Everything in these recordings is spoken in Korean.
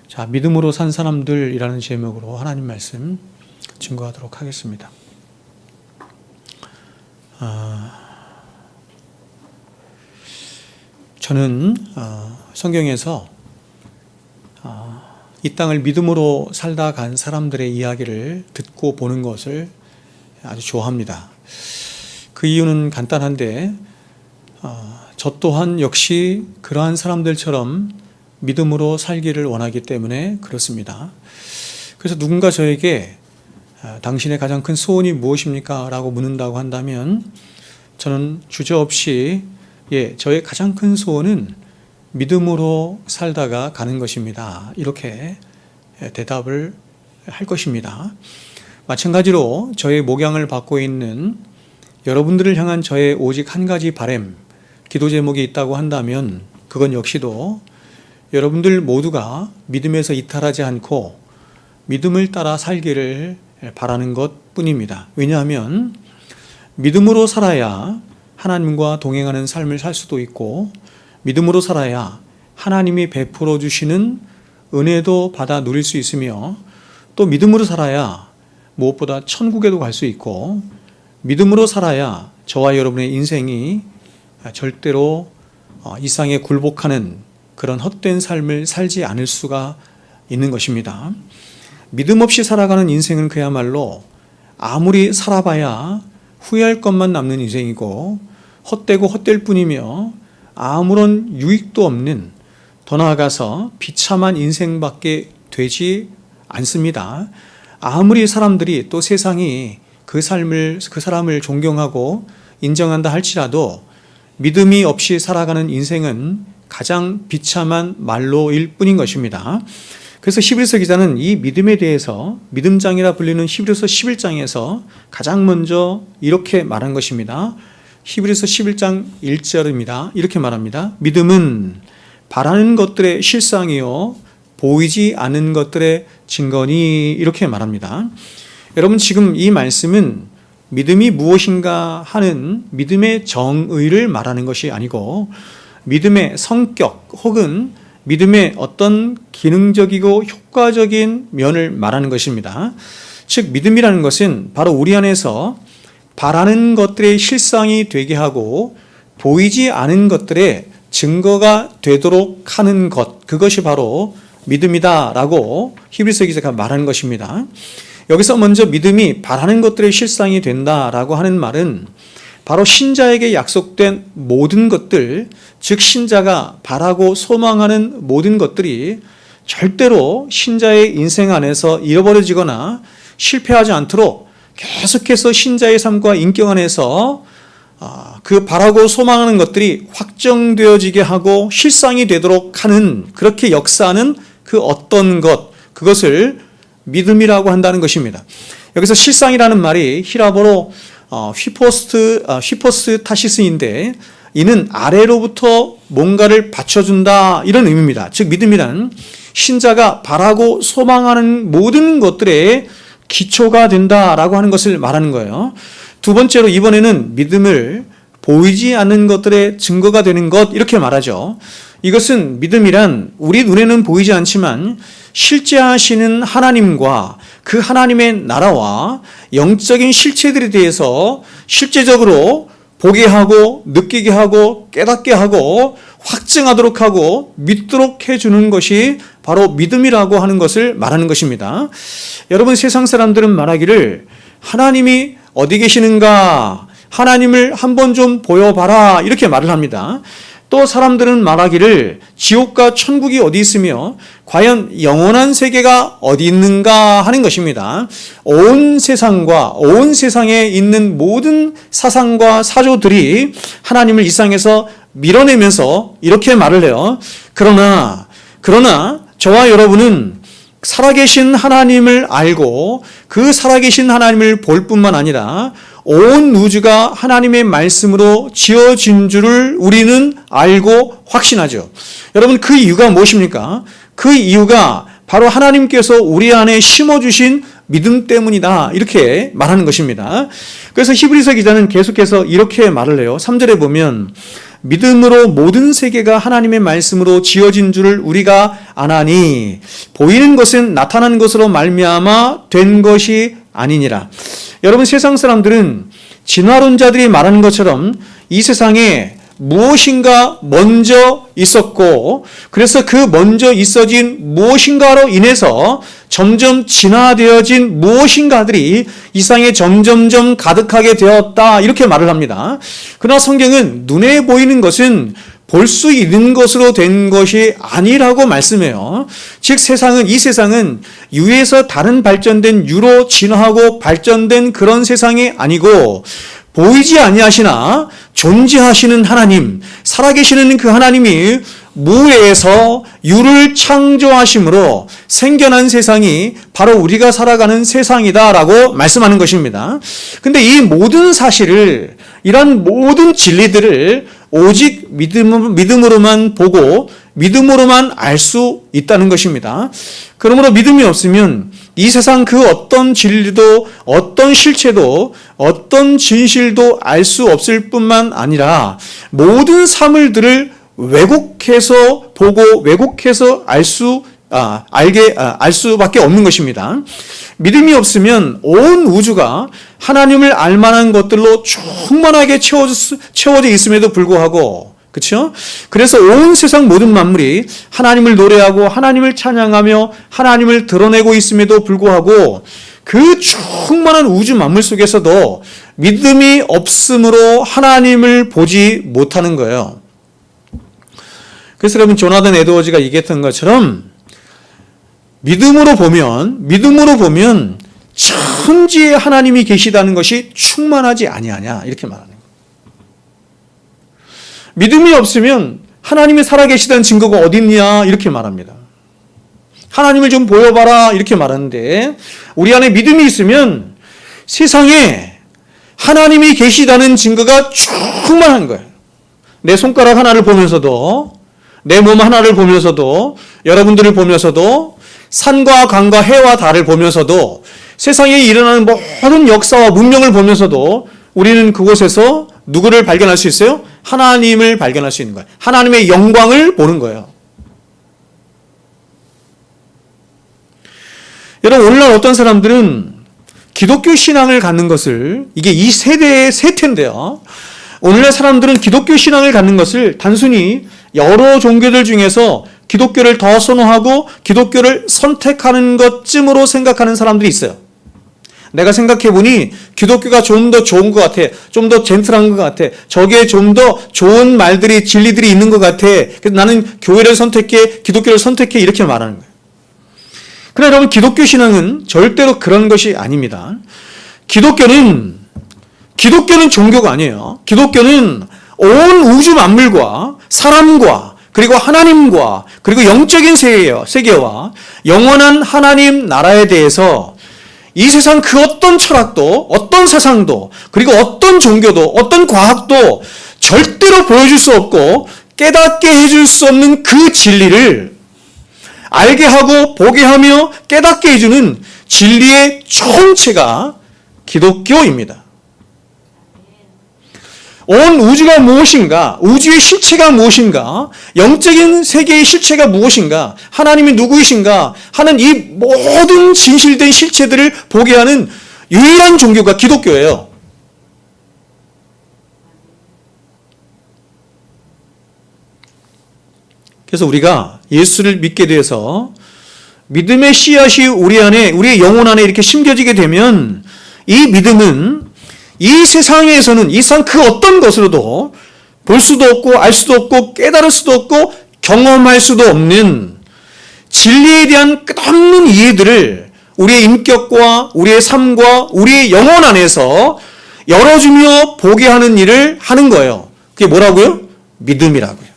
자, 믿음으로 산 사람들이라는 제목으로 하나님 말씀 증거하도록 하겠습니다. 저는 성경에서 이 땅을 믿음으로 살다 간 사람들의 이야기를 듣고 보는 것을 아주 좋아합니다. 그 이유는 간단한데 저 또한 역시 그러한 사람들처럼 믿음으로 살기를 원하기 때문에 그렇습니다. 그래서 누군가 저에게 당신의 가장 큰 소원이 무엇입니까? 라고 묻는다고 한다면 저는 주저없이 저의 가장 큰 소원은 믿음으로 살다가 가는 것입니다. 이렇게 대답을 할 것입니다. 마찬가지로 저의 목양을 받고 있는 여러분들을 향한 저의 오직 한 가지 바람, 기도 제목이 있다고 한다면 그건 역시도 여러분들 모두가 믿음에서 이탈하지 않고 믿음을 따라 살기를 바라는 것 뿐입니다. 왜냐하면 믿음으로 살아야 하나님과 동행하는 삶을 살 수도 있고 믿음으로 살아야 하나님이 베풀어 주시는 은혜도 받아 누릴 수 있으며 또 믿음으로 살아야 무엇보다 천국에도 갈 수 있고 믿음으로 살아야 저와 여러분의 인생이 절대로 이 땅에 굴복하는 그런 헛된 삶을 살지 않을 수가 있는 것입니다. 믿음 없이 살아가는 인생은 그야말로 아무리 살아봐야 후회할 것만 남는 인생이고 헛되고 헛될 뿐이며 아무런 유익도 없는, 더 나아가서 비참한 인생밖에 되지 않습니다. 아무리 사람들이 또 세상이 그 사람을 존경하고 인정한다 할지라도 믿음이 없이 살아가는 인생은 가장 비참한 말로일 뿐인 것입니다. 그래서 히브리서 기자는 이 믿음에 대해서 믿음장이라 불리는 히브리서 11장에서 가장 먼저 이렇게 말한 것입니다. 히브리서 11장 1절입니다. 이렇게 말합니다. 믿음은 바라는 것들의 실상이요 보이지 않는 것들의 증거니, 이렇게 말합니다. 여러분, 지금 이 말씀은 믿음이 무엇인가 하는 믿음의 정의를 말하는 것이 아니고 믿음의 성격 혹은 믿음의 어떤 기능적이고 효과적인 면을 말하는 것입니다. 즉 믿음이라는 것은 바로 우리 안에서 바라는 것들의 실상이 되게 하고 보이지 않은 것들의 증거가 되도록 하는 것, 그것이 바로 믿음이다라고 히브리서 기자가 말하는 것입니다. 여기서 먼저 믿음이 바라는 것들의 실상이 된다라고 하는 말은 바로 신자에게 약속된 모든 것들, 즉 신자가 바라고 소망하는 모든 것들이 절대로 신자의 인생 안에서 잃어버려지거나 실패하지 않도록 계속해서 신자의 삶과 인격 안에서 그 바라고 소망하는 것들이 확정되어지게 하고 실상이 되도록 하는, 그렇게 역사하는 그 어떤 것, 그것을 믿음이라고 한다는 것입니다. 여기서 실상이라는 말이 히라보로 휘포스 타시스인데 이는 아래로부터 뭔가를 받쳐준다, 이런 의미입니다. 즉 믿음이란 신자가 바라고 소망하는 모든 것들의 기초가 된다라고 하는 것을 말하는 거예요. 두 번째로 이번에는 믿음을 보이지 않는 것들의 증거가 되는 것, 이렇게 말하죠. 이것은 믿음이란 우리 눈에는 보이지 않지만 실제 하시는 하나님과 그 하나님의 나라와 영적인 실체들에 대해서 실제적으로 보게 하고 느끼게 하고 깨닫게 하고 확증하도록 하고 믿도록 해주는 것이 바로 믿음이라고 하는 것을 말하는 것입니다. 여러분, 세상 사람들은 말하기를 하나님이 어디 계시는가, 하나님을 한번 좀 보여봐라, 이렇게 말을 합니다. 또 사람들은 말하기를 지옥과 천국이 어디 있으며 과연 영원한 세계가 어디 있는가 하는 것입니다. 온 세상과 온 세상에 있는 모든 사상과 사조들이 하나님을 이 세상에서 밀어내면서 이렇게 말을 해요. 그러나 저와 여러분은 살아계신 하나님을 알고 그 살아계신 하나님을 볼 뿐만 아니라 온 우주가 하나님의 말씀으로 지어진 줄을 우리는 알고 확신하죠. 여러분, 그 이유가 무엇입니까? 그 이유가 바로 하나님께서 우리 안에 심어주신 믿음 때문이다, 이렇게 말하는 것입니다. 그래서 히브리서 기자는 계속해서 이렇게 말을 해요. 3절에 보면 믿음으로 모든 세계가 하나님의 말씀으로 지어진 줄을 우리가 아나니 보이는 것은 나타난 것으로 말미암아 된 것이 아니니라. 여러분, 세상 사람들은 진화론자들이 말하는 것처럼 이 세상에 무엇인가 먼저 있었고, 그래서 그 먼저 있어진 무엇인가로 인해서 점점 진화되어진 무엇인가들이 이 세상에 점점점 가득하게 되었다, 이렇게 말을 합니다. 그러나 성경은 눈에 보이는 것은 볼 수 있는 것으로 된 것이 아니라고 말씀해요. 즉 이 세상은 유에서 다른 발전된 유로 진화하고 발전된 그런 세상이 아니고, 보이지 아니하시나 존재하시는 하나님, 살아계시는 그 하나님이 무에서 유를 창조하심으로 생겨난 세상이 바로 우리가 살아가는 세상이다라고 말씀하는 것입니다. 근데 이 모든 사실을, 이런 모든 진리들을 오직 믿음으로만 보고 믿음으로만 알 수 있다는 것입니다. 그러므로 믿음이 없으면 이 세상 그 어떤 진리도, 어떤 실체도, 어떤 진실도 알 수 없을 뿐만 아니라 모든 사물들을 왜곡해서 보고 왜곡해서 알 수밖에 없는 것입니다. 믿음이 없으면 온 우주가 하나님을 알 만한 것들로 충만하게 채워져 있음에도 불구하고, 그렇죠? 그래서 온 세상 모든 만물이 하나님을 노래하고 하나님을 찬양하며 하나님을 드러내고 있음에도 불구하고 그 충만한 우주 만물 속에서도 믿음이 없으므로 하나님을 보지 못하는 거예요. 그래서 여러분, 조나단 에드워즈가 얘기했던 것처럼 믿음으로 보면 천지에 하나님이 계시다는 것이 충만하지 아니하냐, 이렇게 말하는 거예요. 믿음이 없으면 하나님이 살아계시다는 증거가 어디 있냐, 이렇게 말합니다. 하나님을 좀 보여봐라, 이렇게 말하는데, 우리 안에 믿음이 있으면 세상에 하나님이 계시다는 증거가 충만한 거예요. 내 손가락 하나를 보면서도, 내 몸 하나를 보면서도, 여러분들을 보면서도, 산과 강과 해와 달을 보면서도, 세상에 일어나는 모든 역사와 문명을 보면서도 우리는 그곳에서 누구를 발견할 수 있어요? 하나님을 발견할 수 있는 거예요. 하나님의 영광을 보는 거예요. 여러분, 오늘날 어떤 사람들은 기독교 신앙을 갖는 것을, 이게 이 세대의 세태인데요. 오늘날 사람들은 기독교 신앙을 갖는 것을 단순히 여러 종교들 중에서 기독교를 더 선호하고 기독교를 선택하는 것쯤으로 생각하는 사람들이 있어요. 내가 생각해보니 기독교가 좀 더 좋은 것 같아. 좀 더 젠틀한 것 같아. 저기에 좀 더 좋은 말들이, 진리들이 있는 것 같아. 그래서 나는 교회를 선택해, 기독교를 선택해, 이렇게 말하는 거예요. 그러나 여러분, 기독교 신앙은 절대로 그런 것이 아닙니다. 기독교는 종교가 아니에요. 기독교는 온 우주 만물과 사람과 그리고 하나님과 그리고 영적인 세계와 영원한 하나님 나라에 대해서 이 세상 그 어떤 철학도, 어떤 세상도, 그리고 어떤 종교도, 어떤 과학도 절대로 보여줄 수 없고 깨닫게 해줄 수 없는 그 진리를 알게 하고 보게 하며 깨닫게 해주는 진리의 총체가 기독교입니다. 온 우주가 무엇인가, 우주의 실체가 무엇인가, 영적인 세계의 실체가 무엇인가, 하나님이 누구이신가 하는 이 모든 진실된 실체들을 보게 하는 유일한 종교가 기독교예요. 그래서 우리가 예수를 믿게 돼서 믿음의 씨앗이 우리 안에, 우리의 영혼 안에 이렇게 심겨지게 되면 이 믿음은 이 세상에서는 이 세상 그 어떤 것으로도 볼 수도 없고 알 수도 없고 깨달을 수도 없고 경험할 수도 없는 진리에 대한 끝없는 이해들을 우리의 인격과 우리의 삶과 우리의 영혼 안에서 열어주며 보게 하는 일을 하는 거예요. 그게 뭐라고요? 믿음이라고요.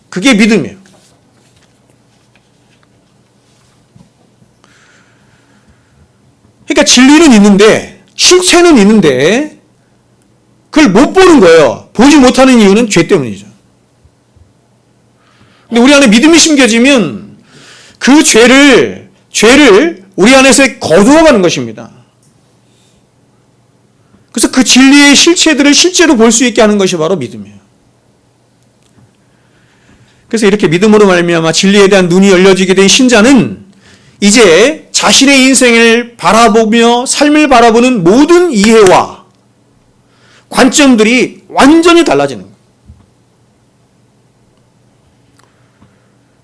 그게 믿음이에요. 그러니까 진리는 있는데, 실체는 있는데 그걸 못 보는 거예요. 보지 못하는 이유는 죄 때문이죠. 근데 우리 안에 믿음이 심겨지면 그 죄를 우리 안에서 거두어가는 것입니다. 그래서 그 진리의 실체들을 실제로 볼 수 있게 하는 것이 바로 믿음이에요. 그래서 이렇게 믿음으로 말미암아 진리에 대한 눈이 열려지게 된 신자는 이제 자신의 인생을 바라보며 삶을 바라보는 모든 이해와 관점들이 완전히 달라지는 거예요.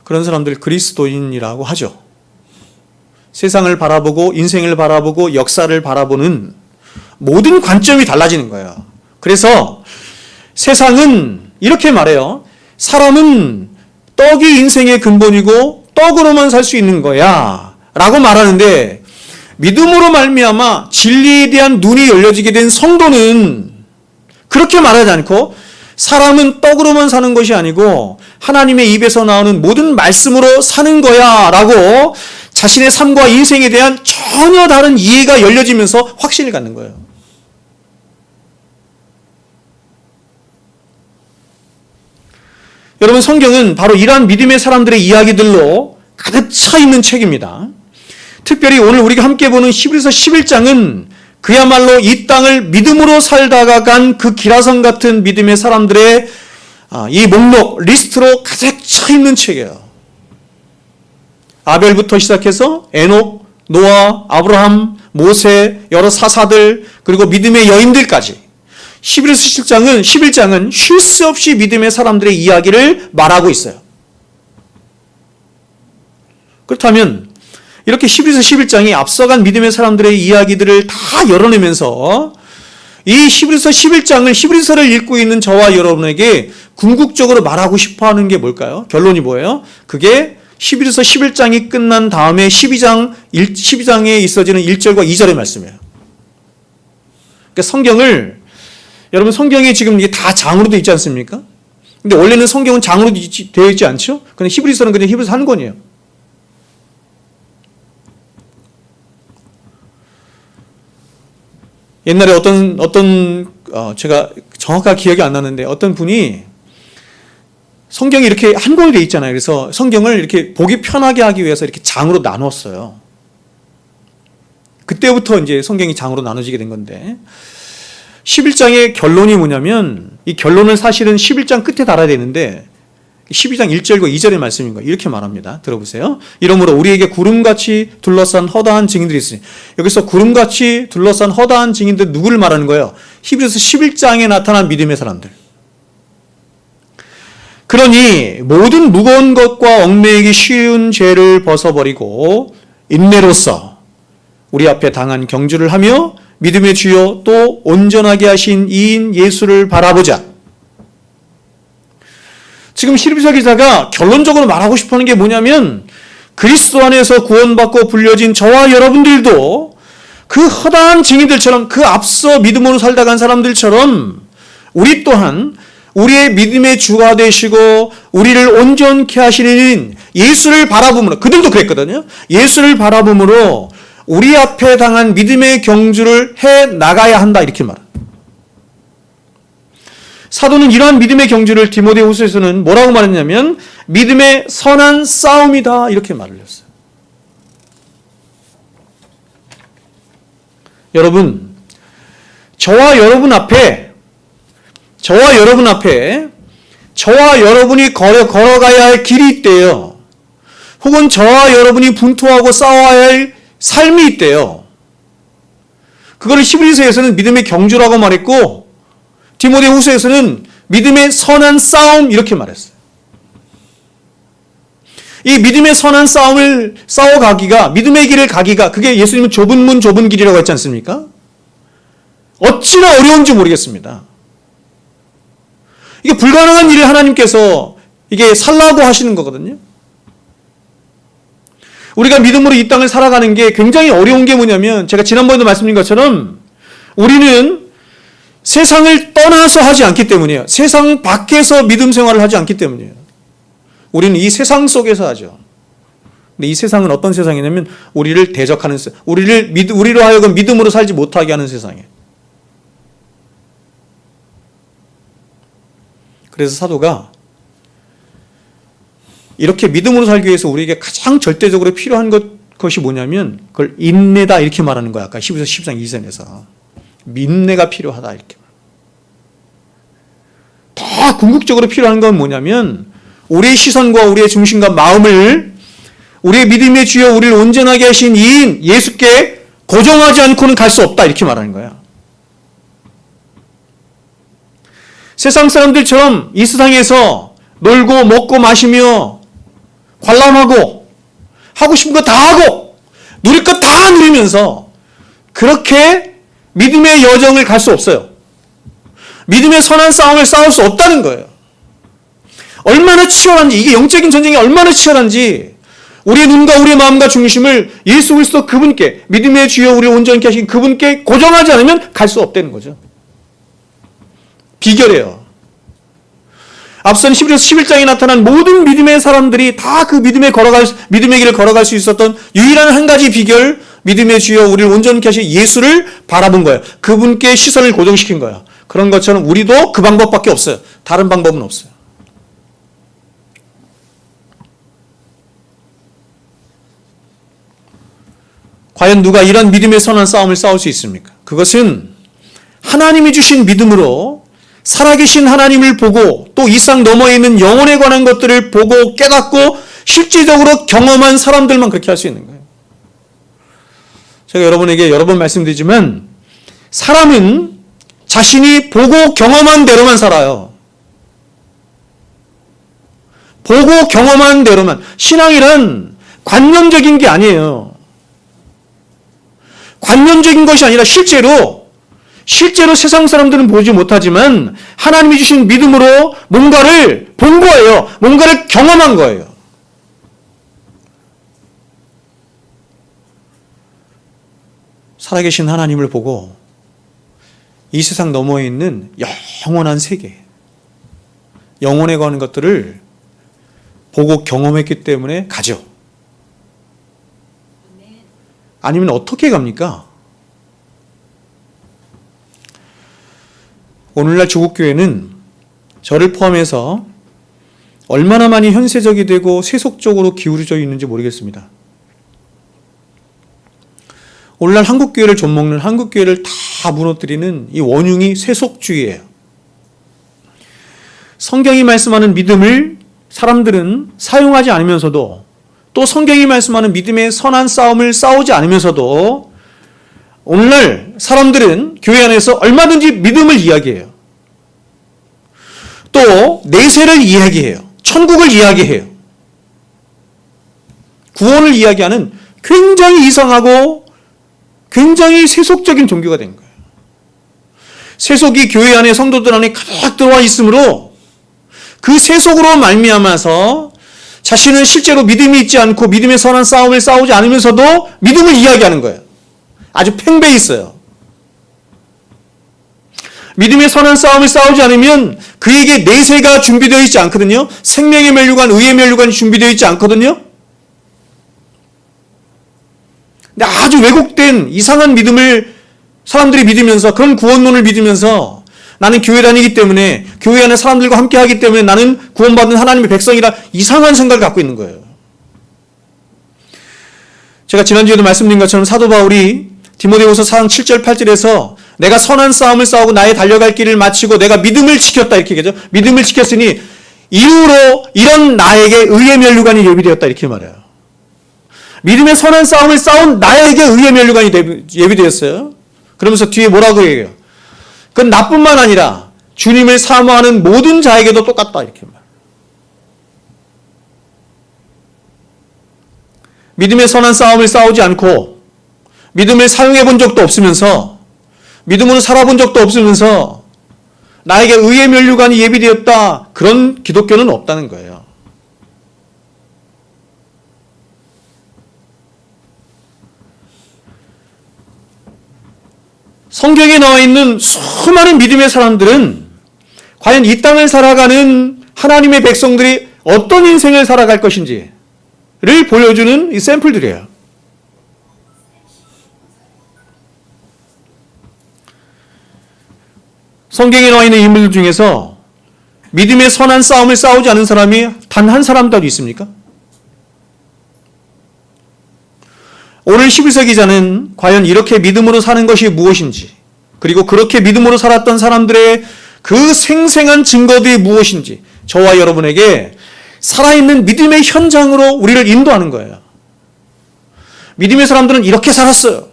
그런 사람들 그리스도인이라고 하죠. 세상을 바라보고 인생을 바라보고 역사를 바라보는 모든 관점이 달라지는 거예요. 그래서 세상은 이렇게 말해요. 사람은 떡이 인생의 근본이고 떡으로만 살 수 있는 거야 라고 말하는데, 믿음으로 말미암아 진리에 대한 눈이 열려지게 된 성도는 그렇게 말하지 않고 사람은 떡으로만 사는 것이 아니고 하나님의 입에서 나오는 모든 말씀으로 사는 거야 라고 자신의 삶과 인생에 대한 전혀 다른 이해가 열려지면서 확신을 갖는 거예요. 여러분, 성경은 바로 이러한 믿음의 사람들의 이야기들로 가득 차 있는 책입니다. 특별히 오늘 우리가 함께 보는 히브리서 11장은 그야말로 이 땅을 믿음으로 살다가 간 그 기라성 같은 믿음의 사람들의 이 목록, 리스트로 가득 차 있는 책이에요. 아벨부터 시작해서 에녹, 노아, 아브라함, 모세, 여러 사사들, 그리고 믿음의 여인들까지 히브리서 11장은 쉴 새 없이 믿음의 사람들의 이야기를 말하고 있어요. 그렇다면 이렇게 히브리서 11장이 앞서간 믿음의 사람들의 이야기들을 다 열어내면서 이 히브리서 11장을 히브리서를 읽고 있는 저와 여러분에게 궁극적으로 말하고 싶어하는 게 뭘까요? 결론이 뭐예요? 그게 히브리서 11장이 끝난 다음에 12장에 있어지는 1절과 2절의 말씀이에요. 그러니까 성경을, 여러분 성경이 지금 이게 다 장으로 되어 있지 않습니까? 근데 원래는 성경은 장으로 되어 있지 않죠? 근데 히브리서는 그냥 히브리서 한 권이에요. 옛날에 제가 정확하게 기억이 안 나는데 어떤 분이 성경이 이렇게 한 권이 되어 있잖아요. 그래서 성경을 이렇게 보기 편하게 하기 위해서 이렇게 장으로 나눴어요. 그때부터 이제 성경이 장으로 나눠지게 된 건데, 11장의 결론이 뭐냐면, 이 결론을 사실은 11장 끝에 달아야 되는데 12장 1절과 2절의 말씀인 거예요. 이렇게 말합니다. 들어보세요. 이러므로 우리에게 구름같이 둘러싼 허다한 증인들이 있으니, 여기서 구름같이 둘러싼 허다한 증인들 누구를 말하는 거예요? 히브리서 11장에 나타난 믿음의 사람들. 그러니 모든 무거운 것과 얽매이기 쉬운 죄를 벗어버리고 인내로써 우리 앞에 당한 경주를 하며 믿음의 주요 또 온전하게 하신 이인 예수를 바라보자. 지금 히브리서 기자가 결론적으로 말하고 싶어하는 게 뭐냐면, 그리스도 안에서 구원받고 불려진 저와 여러분들도 그 허다한 증인들처럼, 그 앞서 믿음으로 살다 간 사람들처럼 우리 또한 우리의 믿음의 주가 되시고 우리를 온전케 하시는 예수를 바라봄으로, 그들도 그랬거든요. 예수를 바라봄으로 우리 앞에 당한 믿음의 경주를 해 나가야 한다, 이렇게 말합니다. 사도는 이러한 믿음의 경주를 디모데후서에서는 뭐라고 말했냐면 믿음의 선한 싸움이다, 이렇게 말을 했어요. 여러분, 저와 여러분 앞에 저와 여러분이 걸어가야 할 길이 있대요. 혹은 저와 여러분이 분투하고 싸워야 할 삶이 있대요. 그걸 히브리서에서는 믿음의 경주라고 말했고, 디모데후서에서는 믿음의 선한 싸움, 이렇게 말했어요. 이 믿음의 선한 싸움을 싸워가기가, 믿음의 길을 가기가, 그게 예수님은 좁은 문 좁은 길이라고 했지 않습니까? 어찌나 어려운지 모르겠습니다. 이게 불가능한 일을 하나님께서 이게 살라고 하시는 거거든요. 우리가 믿음으로 이 땅을 살아가는 게 굉장히 어려운 게 뭐냐면, 제가 지난번에도 말씀드린 것처럼 우리는 세상을 떠나서 하지 않기 때문이에요. 세상 밖에서 믿음 생활을 하지 않기 때문이에요. 우리는 이 세상 속에서 하죠. 근데 이 세상은 어떤 세상이냐면 우리를 대적하는 세상, 우리로 하여금 믿음으로 살지 못하게 하는 세상이에요. 그래서 사도가 이렇게 믿음으로 살기 위해서 우리에게 가장 절대적으로 필요한 것이 뭐냐면 그걸 인내다, 이렇게 말하는 거야. 아까 히브리서 10장 2절에서 인내가 필요하다, 이렇게. 더 궁극적으로 필요한 건 뭐냐면 우리의 시선과 우리의 중심과 마음을 우리의 믿음의 주여 우리를 온전하게 하신 이인 예수께 고정하지 않고는 갈 수 없다, 이렇게 말하는 거야. 세상 사람들처럼 이 세상에서 놀고 먹고 마시며 관람하고 하고 싶은 거 다 하고 누릴 거 다 누리면서 그렇게 믿음의 여정을 갈 수 없어요. 믿음의 선한 싸움을 싸울 수 없다는 거예요. 얼마나 치열한지, 이게 영적인 전쟁이 얼마나 치열한지 우리의 눈과 우리의 마음과 중심을 예수 그리스도 그분께, 믿음의 주여 우리를 온전케 하신 그분께 고정하지 않으면 갈 수 없다는 거죠. 비결이에요. 앞선 11에서 11장에 나타난 모든 믿음의 사람들이 다 그 믿음의 길을 걸어갈 수 있었던 유일한 한 가지 비결, 믿음의 주여 우리를 온전케 하신 예수를 바라본 거예요. 그분께 시선을 고정시킨 거예요. 그런 것처럼 우리도 그 방법밖에 없어요. 다른 방법은 없어요. 과연 누가 이런 믿음의 선한 싸움을 싸울 수 있습니까? 그것은 하나님이 주신 믿음으로 살아계신 하나님을 보고 또 이상 너머에 있는 영혼에 관한 것들을 보고 깨닫고 실질적으로 경험한 사람들만 그렇게 할 수 있는 거예요. 제가 여러분에게 여러 번 말씀드리지만 사람은 자신이 보고 경험한 대로만 살아요. 보고 경험한 대로만. 신앙이란 관념적인 게 아니에요. 관념적인 것이 아니라 실제로 세상 사람들은 보지 못하지만 하나님이 주신 믿음으로 뭔가를 본 거예요. 뭔가를 경험한 거예요. 살아계신 하나님을 보고 이 세상 너머에 있는 영원한 세계, 영혼에 관한 것들을 보고 경험했기 때문에 가죠. 아니면 어떻게 갑니까? 오늘날 조국교회는 저를 포함해서 얼마나 많이 현세적이 되고 세속적으로 기울어져 있는지 모르겠습니다. 오늘날 한국교회를 좀먹는, 한국교회를 다 무너뜨리는 이 원흉이 세속주의예요. 성경이 말씀하는 믿음을 사람들은 사용하지 않으면서도 또 성경이 말씀하는 믿음의 선한 싸움을 싸우지 않으면서도 오늘날 사람들은 교회 안에서 얼마든지 믿음을 이야기해요. 또 내세를 이야기해요. 천국을 이야기해요. 구원을 이야기하는 굉장히 이상하고 굉장히 세속적인 종교가 된 거예요. 세속이 교회 안에 성도들 안에 가득 들어와 있으므로 그 세속으로 말미암아서 자신은 실제로 믿음이 있지 않고 믿음의 선한 싸움을 싸우지 않으면서도 믿음을 이야기하는 거예요. 아주 팽배해 있어요. 믿음의 선한 싸움을 싸우지 않으면 그에게 내세가 준비되어 있지 않거든요. 생명의 면류관, 의의 면류관이 준비되어 있지 않거든요. 근데 아주 왜곡된 이상한 믿음을 사람들이 믿으면서, 그런 구원론을 믿으면서 나는 교회 다니기 때문에, 교회 안에 사람들과 함께 하기 때문에 나는 구원받은 하나님의 백성이라 이상한 생각을 갖고 있는 거예요. 제가 지난주에도 말씀드린 것처럼 사도 바울이 디모데후서 4장 7절 8절에서 내가 선한 싸움을 싸우고 나의 달려갈 길을 마치고 내가 믿음을 지켰다, 이렇게 얘기하죠. 믿음을 지켰으니 이후로 이런 나에게 의의 면류관이 예비되었다, 이렇게 말해요. 믿음의 선한 싸움을 싸운 나에게 의의 면류관이 예비되었어요. 그러면서 뒤에 뭐라고 얘기해요? 그건 나뿐만 아니라 주님을 사모하는 모든 자에게도 똑같다, 이렇게 말해요. 믿음의 선한 싸움을 싸우지 않고 믿음을 사용해 본 적도 없으면서 믿음으로 살아본 적도 없으면서 나에게 의의 면류관이 예비되었다, 그런 기독교는 없다는 거예요. 성경에 나와 있는 수많은 믿음의 사람들은 과연 이 땅을 살아가는 하나님의 백성들이 어떤 인생을 살아갈 것인지를 보여주는 이 샘플들이에요. 성경에 나와 있는 인물들 중에서 믿음의 선한 싸움을 싸우지 않은 사람이 단 한 사람도 있습니까? 오늘 11세기자는 과연 이렇게 믿음으로 사는 것이 무엇인지, 그리고 그렇게 믿음으로 살았던 사람들의 그 생생한 증거들이 무엇인지 저와 여러분에게 살아있는 믿음의 현장으로 우리를 인도하는 거예요. 믿음의 사람들은 이렇게 살았어요.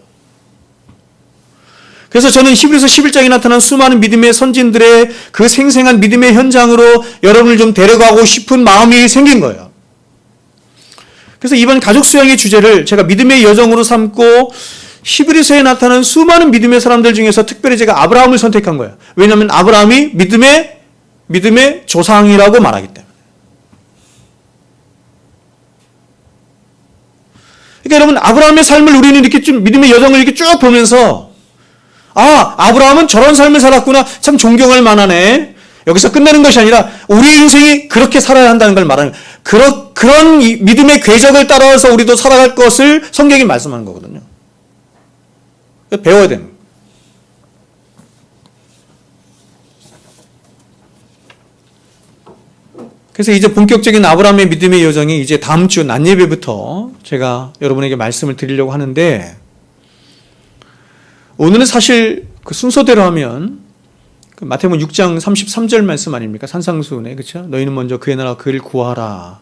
그래서 저는 히브리서 11장에 나타난 수많은 믿음의 선진들의 그 생생한 믿음의 현장으로 여러분을 좀 데려가고 싶은 마음이 생긴 거예요. 그래서 이번 가족 수양의 주제를 제가 믿음의 여정으로 삼고 히브리서에 나타난 수많은 믿음의 사람들 중에서 특별히 제가 아브라함을 선택한 거예요. 왜냐하면 아브라함이 믿음의 조상이라고 말하기 때문에. 그러니까 여러분, 아브라함의 삶을 우리는 이렇게 좀 믿음의 여정을 이렇게 쭉 보면서 아브라함은 저런 삶을 살았구나. 참 존경할 만하네. 여기서 끝내는 것이 아니라 우리 인생이 그렇게 살아야 한다는 걸 말하는 거예요. 그런 믿음의 궤적을 따라서 우리도 살아갈 것을 성경이 말씀하는 거거든요. 배워야 되는 거예요. 그래서 이제 본격적인 아브라함의 믿음의 여정이 이제 다음 주 낮 예배부터 제가 여러분에게 말씀을 드리려고 하는데, 오늘은 사실 그 순서대로 하면 마태복음 6장 33절 말씀 아닙니까? 산상수훈에, 그렇죠? 너희는 먼저 그의 나라 그를 구하라.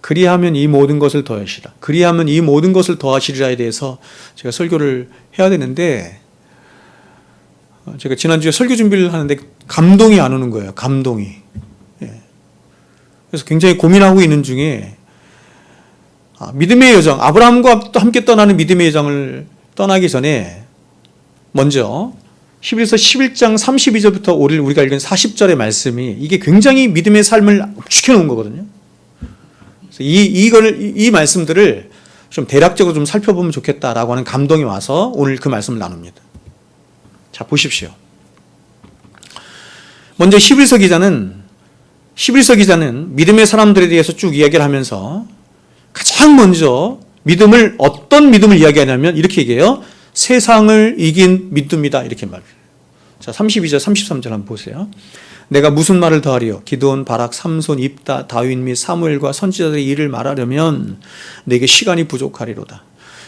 그리하면 이 모든 것을 더하시라. 그리하면 이 모든 것을 더하시리라에 대해서 제가 설교를 해야 되는데, 제가 지난주에 설교 준비를 하는데 감동이 안 오는 거예요. 감동이. 그래서 굉장히 고민하고 있는 중에 믿음의 여정, 아브라함과 또 함께 떠나는 믿음의 여정을 떠나기 전에 먼저 히브리서 11장 32절부터 오늘 우리가 읽은 40절의 말씀이 이게 굉장히 믿음의 삶을 압축해 놓은 거거든요. 그래서 이 말씀들을 좀 대략적으로 좀 살펴보면 좋겠다라고 하는 감동이 와서 오늘 그 말씀을 나눕니다. 자, 보십시오. 먼저 히브리서 기자는 믿음의 사람들에 대해서 쭉 이야기를 하면서 가장 먼저 어떤 믿음을 이야기하냐면 이렇게 얘기해요. 세상을 이긴 믿음이다. 이렇게 말해요. 자, 32절, 33절 한번 보세요. 내가 무슨 말을 더하리요? 기드온, 바락, 삼손, 입다, 다윗 및 사무엘과 선지자들의 일을 말하려면 내게 시간이 부족하리로다.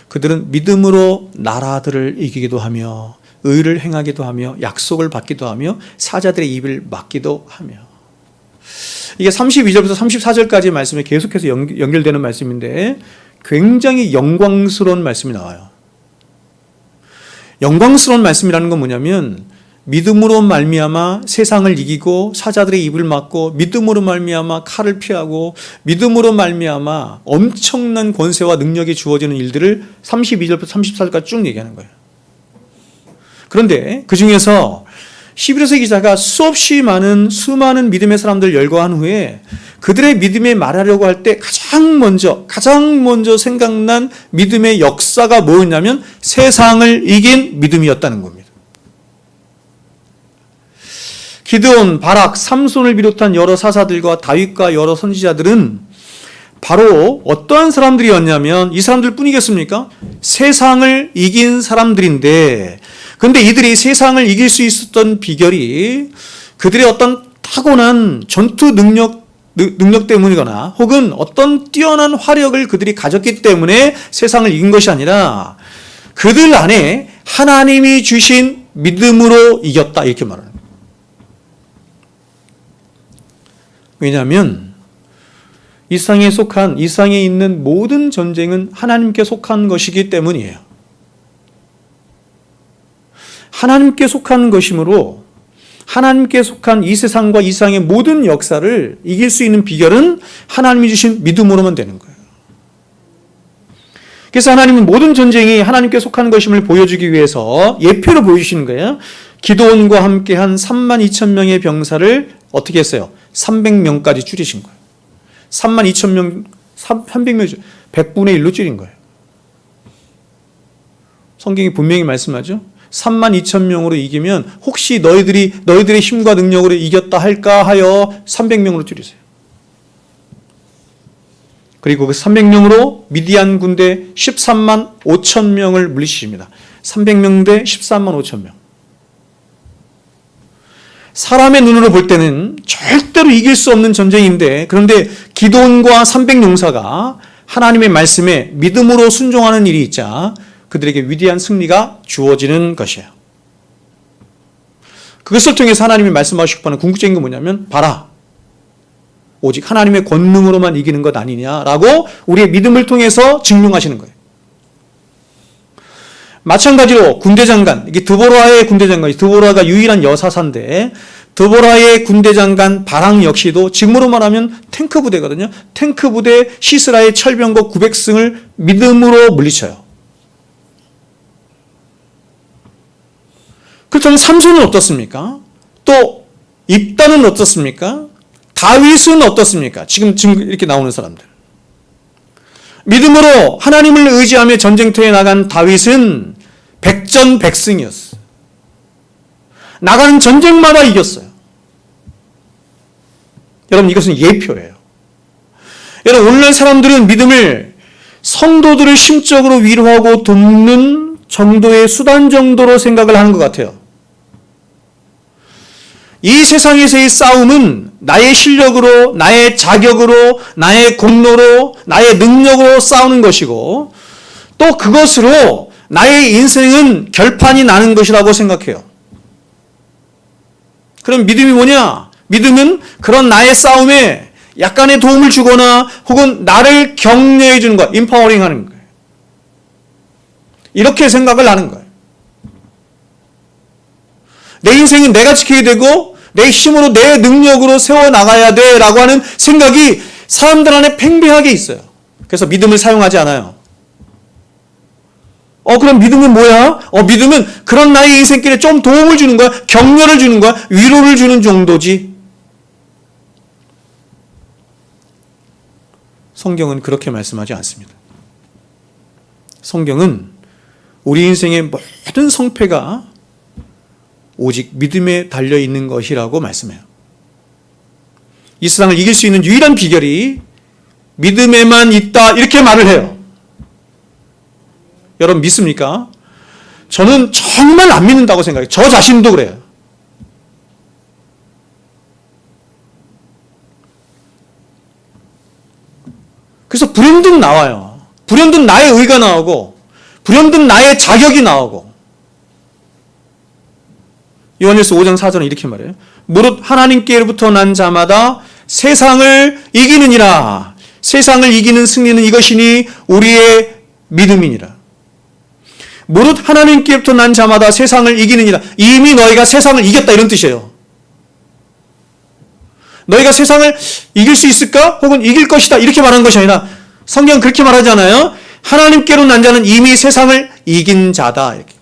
그들은 믿음으로 나라들을 이기기도 하며 의를 행하기도 하며 약속을 받기도 하며 사자들의 입을 막기도 하며. 이게 32절부터 34절까지의 말씀에 계속해서 연결되는 말씀인데 굉장히 영광스러운 말씀이 나와요. 영광스러운 말씀이라는 건 뭐냐면 믿음으로 말미암아 세상을 이기고 사자들의 입을 막고 믿음으로 말미암아 칼을 피하고 믿음으로 말미암아 엄청난 권세와 능력이 주어지는 일들을 32절부터 34절까지 쭉 얘기하는 거예요. 그런데 그 중에서 히브리서 기자가 수많은 믿음의 사람들을 열거한 후에 그들의 믿음에 말하려고 할 때 가장 먼저 생각난 믿음의 역사가 뭐였냐면 세상을 이긴 믿음이었다는 겁니다. 기드온, 바락, 삼손을 비롯한 여러 사사들과 다윗과 여러 선지자들은 바로 어떠한 사람들이었냐면 이 사람들 뿐이겠습니까? 세상을 이긴 사람들인데, 근데 이들이 세상을 이길 수 있었던 비결이 그들의 어떤 타고난 전투 능력 때문이거나 혹은 어떤 뛰어난 화력을 그들이 가졌기 때문에 세상을 이긴 것이 아니라 그들 안에 하나님이 주신 믿음으로 이겼다, 이렇게 말하는 거예요. 왜냐하면 이 세상에 있는 모든 전쟁은 하나님께 속한 것이기 때문이에요. 하나님께 속한 것이므로 하나님께 속한 이 세상과 이 세상의 모든 역사를 이길 수 있는 비결은 하나님이 주신 믿음으로만 되는 거예요. 그래서 하나님은 모든 전쟁이 하나님께 속한 것임을 보여주기 위해서 예표로 보여주시는 거예요. 기드온과 함께한 32,000명의 병사를 어떻게 했어요? 300명까지 줄이신 거예요. 32,000명, 300명, 100분의 1로 줄인 거예요. 성경이 분명히 말씀하죠. 32,000명으로 이기면 혹시 너희들의 힘과 능력으로 이겼다 할까 하여 300명으로 줄이세요. 그리고 그 300명으로 미디안 군대 13만 5천 명을 물리치십니다. 300명 대 13만 5천 명. 사람의 눈으로 볼 때는 절대로 이길 수 없는 전쟁인데, 그런데 기드온과 300용사가 하나님의 말씀에 믿음으로 순종하는 일이 있자 그들에게 위대한 승리가 주어지는 것이에요. 그것을 통해서 하나님이 말씀하시고 싶어하는 궁극적인 건 뭐냐면, 봐라, 오직 하나님의 권능으로만 이기는 것 아니냐라고 우리의 믿음을 통해서 증명하시는 거예요. 마찬가지로 군대장관, 이게 드보라의 군대장관이, 드보라가 유일한 여사사인데 드보라의 군대장관 바락 역시도 지금으로 말하면 탱크 부대거든요. 탱크 부대 시스라의 철병거 900승을 믿음으로 물리쳐요. 그렇다면 삼손은 어떻습니까? 또 입단은 어떻습니까? 다윗은 어떻습니까? 지금 이렇게 나오는 사람들. 믿음으로 하나님을 의지하며 전쟁터에 나간 다윗은 백전백승이었어요. 나가는 전쟁마다 이겼어요. 여러분, 이것은 예표예요. 여러분, 오늘날 사람들은 믿음을 성도들을 심적으로 위로하고 돕는 정도의 수단 정도로 생각을 하는 것 같아요. 이 세상에서의 싸움은 나의 실력으로, 나의 자격으로, 나의 공로로, 나의 능력으로 싸우는 것이고, 또 그것으로 나의 인생은 결판이 나는 것이라고 생각해요. 그럼 믿음이 뭐냐? 믿음은 그런 나의 싸움에 약간의 도움을 주거나 혹은 나를 격려해 주는 것, 인파워링 하는 거예요. 이렇게 생각을 하는 거예요. 내 인생은 내가 지켜야 되고 내 힘으로 내 능력으로 세워나가야 돼라고 하는 생각이 사람들 안에 팽배하게 있어요. 그래서 믿음을 사용하지 않아요. 그럼 믿음은 뭐야? 믿음은 그런 나의 인생길에 좀 도움을 주는 거야, 격려를 주는 거야, 위로를 주는 정도지. 성경은 그렇게 말씀하지 않습니다. 성경은 우리 인생의 모든 성패가 오직 믿음에 달려있는 것이라고 말씀해요. 이 세상을 이길 수 있는 유일한 비결이 믿음에만 있다, 이렇게 말을 해요. 여러분 믿습니까? 저는 정말 안 믿는다고 생각해요. 저 자신도 그래요. 그래서 불현듯 나와요. 불현듯 나의 의가 나오고 불현듯 나의 자격이 나오고. 요한일서 5장 4절은 이렇게 말해요. 무릇 하나님께로부터 난 자마다 세상을 이기느니라. 세상을 이기는 승리는 이것이니 우리의 믿음이니라. 무릇 하나님께로부터 난 자마다 세상을 이기느니라. 이미 너희가 세상을 이겼다, 이런 뜻이에요. 너희가 세상을 이길 수 있을까? 혹은 이길 것이다, 이렇게 말하는 것이 아니라 성경은 그렇게 말하잖아요. 하나님께로 난 자는 이미 세상을 이긴 자다, 이렇게.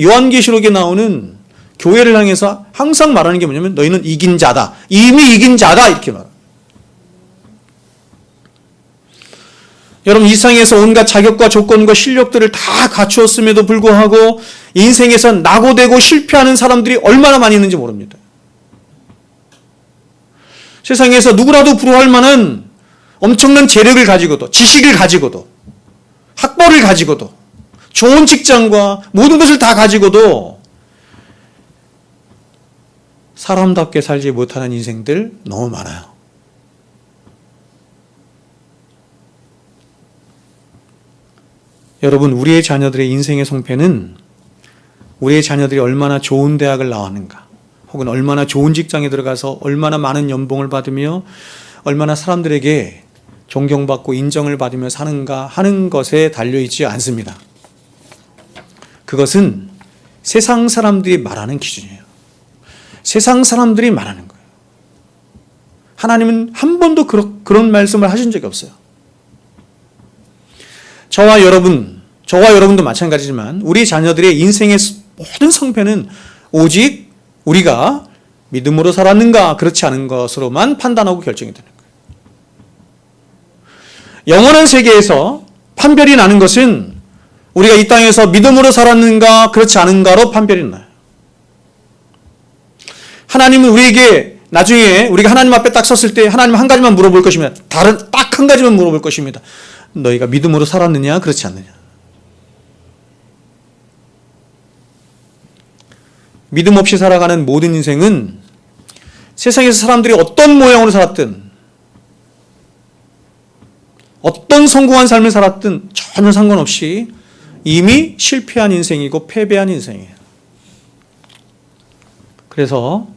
요한계시록에 나오는 교회를 향해서 항상 말하는 게 뭐냐면 너희는 이긴 자다, 이미 이긴 자다, 이렇게 말해요. 여러분, 이 세상에서 온갖 자격과 조건과 실력들을 다 갖추었음에도 불구하고 인생에서 낙오되고 실패하는 사람들이 얼마나 많이 있는지 모릅니다. 세상에서 누구라도 부러워할 만한 엄청난 재력을 가지고도, 지식을 가지고도, 학벌을 가지고도, 좋은 직장과 모든 것을 다 가지고도 사람답게 살지 못하는 인생들 너무 많아요. 여러분, 우리의 자녀들의 인생의 성패는 우리의 자녀들이 얼마나 좋은 대학을 나왔는가, 혹은 얼마나 좋은 직장에 들어가서 얼마나 많은 연봉을 받으며 얼마나 사람들에게 존경받고 인정을 받으며 사는가 하는 것에 달려있지 않습니다. 그것은 세상 사람들이 말하는 기준이에요. 세상 사람들이 말하는 거예요. 하나님은 한 번도 그런 말씀을 하신 적이 없어요. 저와 여러분도 마찬가지지만 우리 자녀들의 인생의 모든 성패는 오직 우리가 믿음으로 살았는가 그렇지 않은 것으로만 판단하고 결정이 되는 거예요. 영원한 세계에서 판별이 나는 것은 우리가 이 땅에서 믿음으로 살았는가 그렇지 않은가로 판별이 나요. 하나님은 우리에게 나중에 우리가 하나님 앞에 딱 섰을 때 하나님 한 가지만 물어볼 것입니다. 딱 한 가지만 물어볼 것입니다. 너희가 믿음으로 살았느냐 그렇지 않느냐. 믿음 없이 살아가는 모든 인생은 세상에서 사람들이 어떤 모양으로 살았든 어떤 성공한 삶을 살았든 전혀 상관없이 이미 실패한 인생이고 패배한 인생이에요. 그래서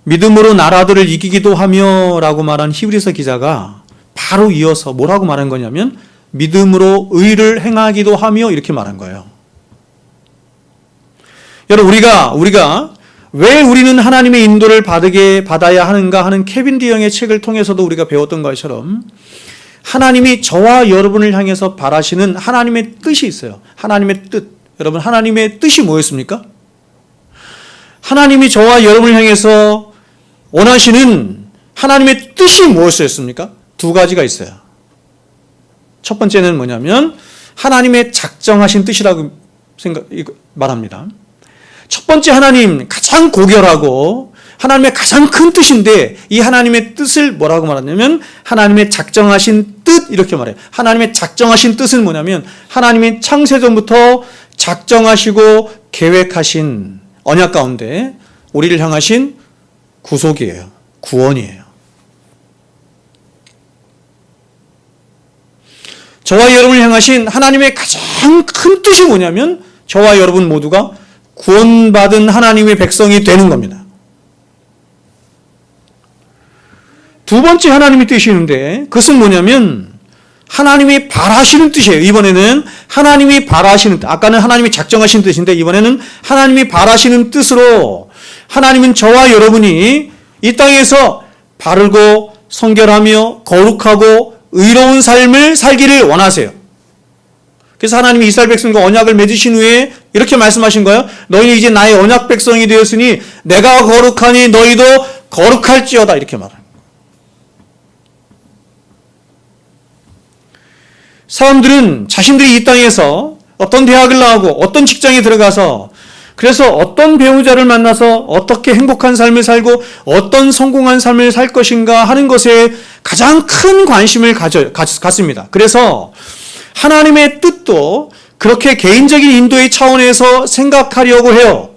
믿음으로 나라들을 이기기도 하며 라고 말한 히브리서 기자가 바로 이어서 뭐라고 말한 거냐면 믿음으로 의를 행하기도 하며 이렇게 말한 거예요. 여러분 우리가 왜 우리는 하나님의 인도를 받아야 하는가 하는 케빈 디영의 책을 통해서도 우리가 배웠던 것처럼 하나님이 저와 여러분을 향해서 바라시는 하나님의 뜻이 있어요. 하나님의 뜻. 여러분 하나님의 뜻이 뭐였습니까? 하나님이 저와 여러분을 향해서 원하시는 하나님의 뜻이 무엇이었습니까? 두 가지가 있어요. 첫 번째는 뭐냐면 하나님의 작정하신 뜻이라고 말합니다. 첫 번째 하나님 가장 고결하고 하나님의 가장 큰 뜻인데 이 하나님의 뜻을 뭐라고 말하냐면 하나님의 작정하신 뜻 이렇게 말해요. 하나님의 작정하신 뜻은 뭐냐면 하나님이 창세전부터 작정하시고 계획하신 언약 가운데 우리를 향하신 구속이에요. 구원이에요. 저와 여러분을 향하신 하나님의 가장 큰 뜻이 뭐냐면 저와 여러분 모두가 구원받은 하나님의 백성이 되는 겁니다. 두 번째 하나님의 뜻이 있는데 그것은 뭐냐면 하나님이 바라시는 뜻이에요. 이번에는 하나님이 바라시는 뜻. 아까는 하나님이 작정하신 뜻인데 이번에는 하나님이 바라시는 뜻으로 하나님은 저와 여러분이 이 땅에서 바르고 성결하며 거룩하고 의로운 삶을 살기를 원하세요. 그래서 하나님이 이스라엘 백성과 언약을 맺으신 후에 이렇게 말씀하신 거예요. 너희는 이제 나의 언약 백성이 되었으니 내가 거룩하니 너희도 거룩할지어다 이렇게 말합니다. 사람들은 자신들이 이 땅에서 어떤 대학을 나오고 어떤 직장에 들어가서 그래서 어떤 배우자를 만나서 어떻게 행복한 삶을 살고 어떤 성공한 삶을 살 것인가 하는 것에 가장 큰 관심을 갖습니다. 그래서 하나님의 뜻도 그렇게 개인적인 인도의 차원에서 생각하려고 해요.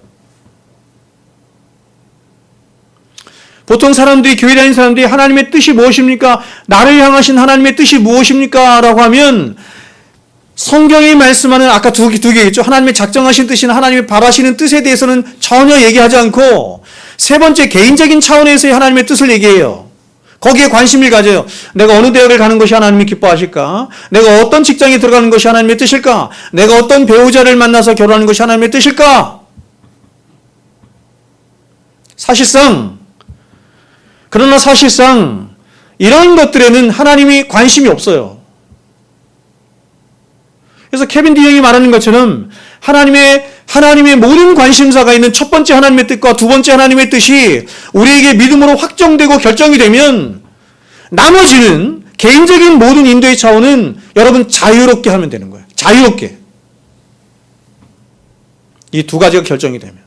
보통 사람들이 교회 다니는 사람들이 하나님의 뜻이 무엇입니까? 나를 향하신 하나님의 뜻이 무엇입니까? 라고 하면 성경이 말씀하는 아까 두 개겠죠. 하나님의 작정하신 뜻이나 하나님의 바라시는 뜻에 대해서는 전혀 얘기하지 않고 세 번째 개인적인 차원에서의 하나님의 뜻을 얘기해요. 거기에 관심을 가져요. 내가 어느 대학을 가는 것이 하나님이 기뻐하실까? 내가 어떤 직장에 들어가는 것이 하나님의 뜻일까? 내가 어떤 배우자를 만나서 결혼하는 것이 하나님의 뜻일까? 그러나 사실상 이런 것들에는 하나님이 관심이 없어요. 그래서 케빈 디영이 말하는 것처럼 하나님의 모든 관심사가 있는 첫 번째 하나님의 뜻과 두 번째 하나님의 뜻이 우리에게 믿음으로 확정되고 결정이 되면 나머지는 개인적인 모든 인도의 차원은 여러분 자유롭게 하면 되는 거예요. 자유롭게. 이 두 가지가 결정이 되면.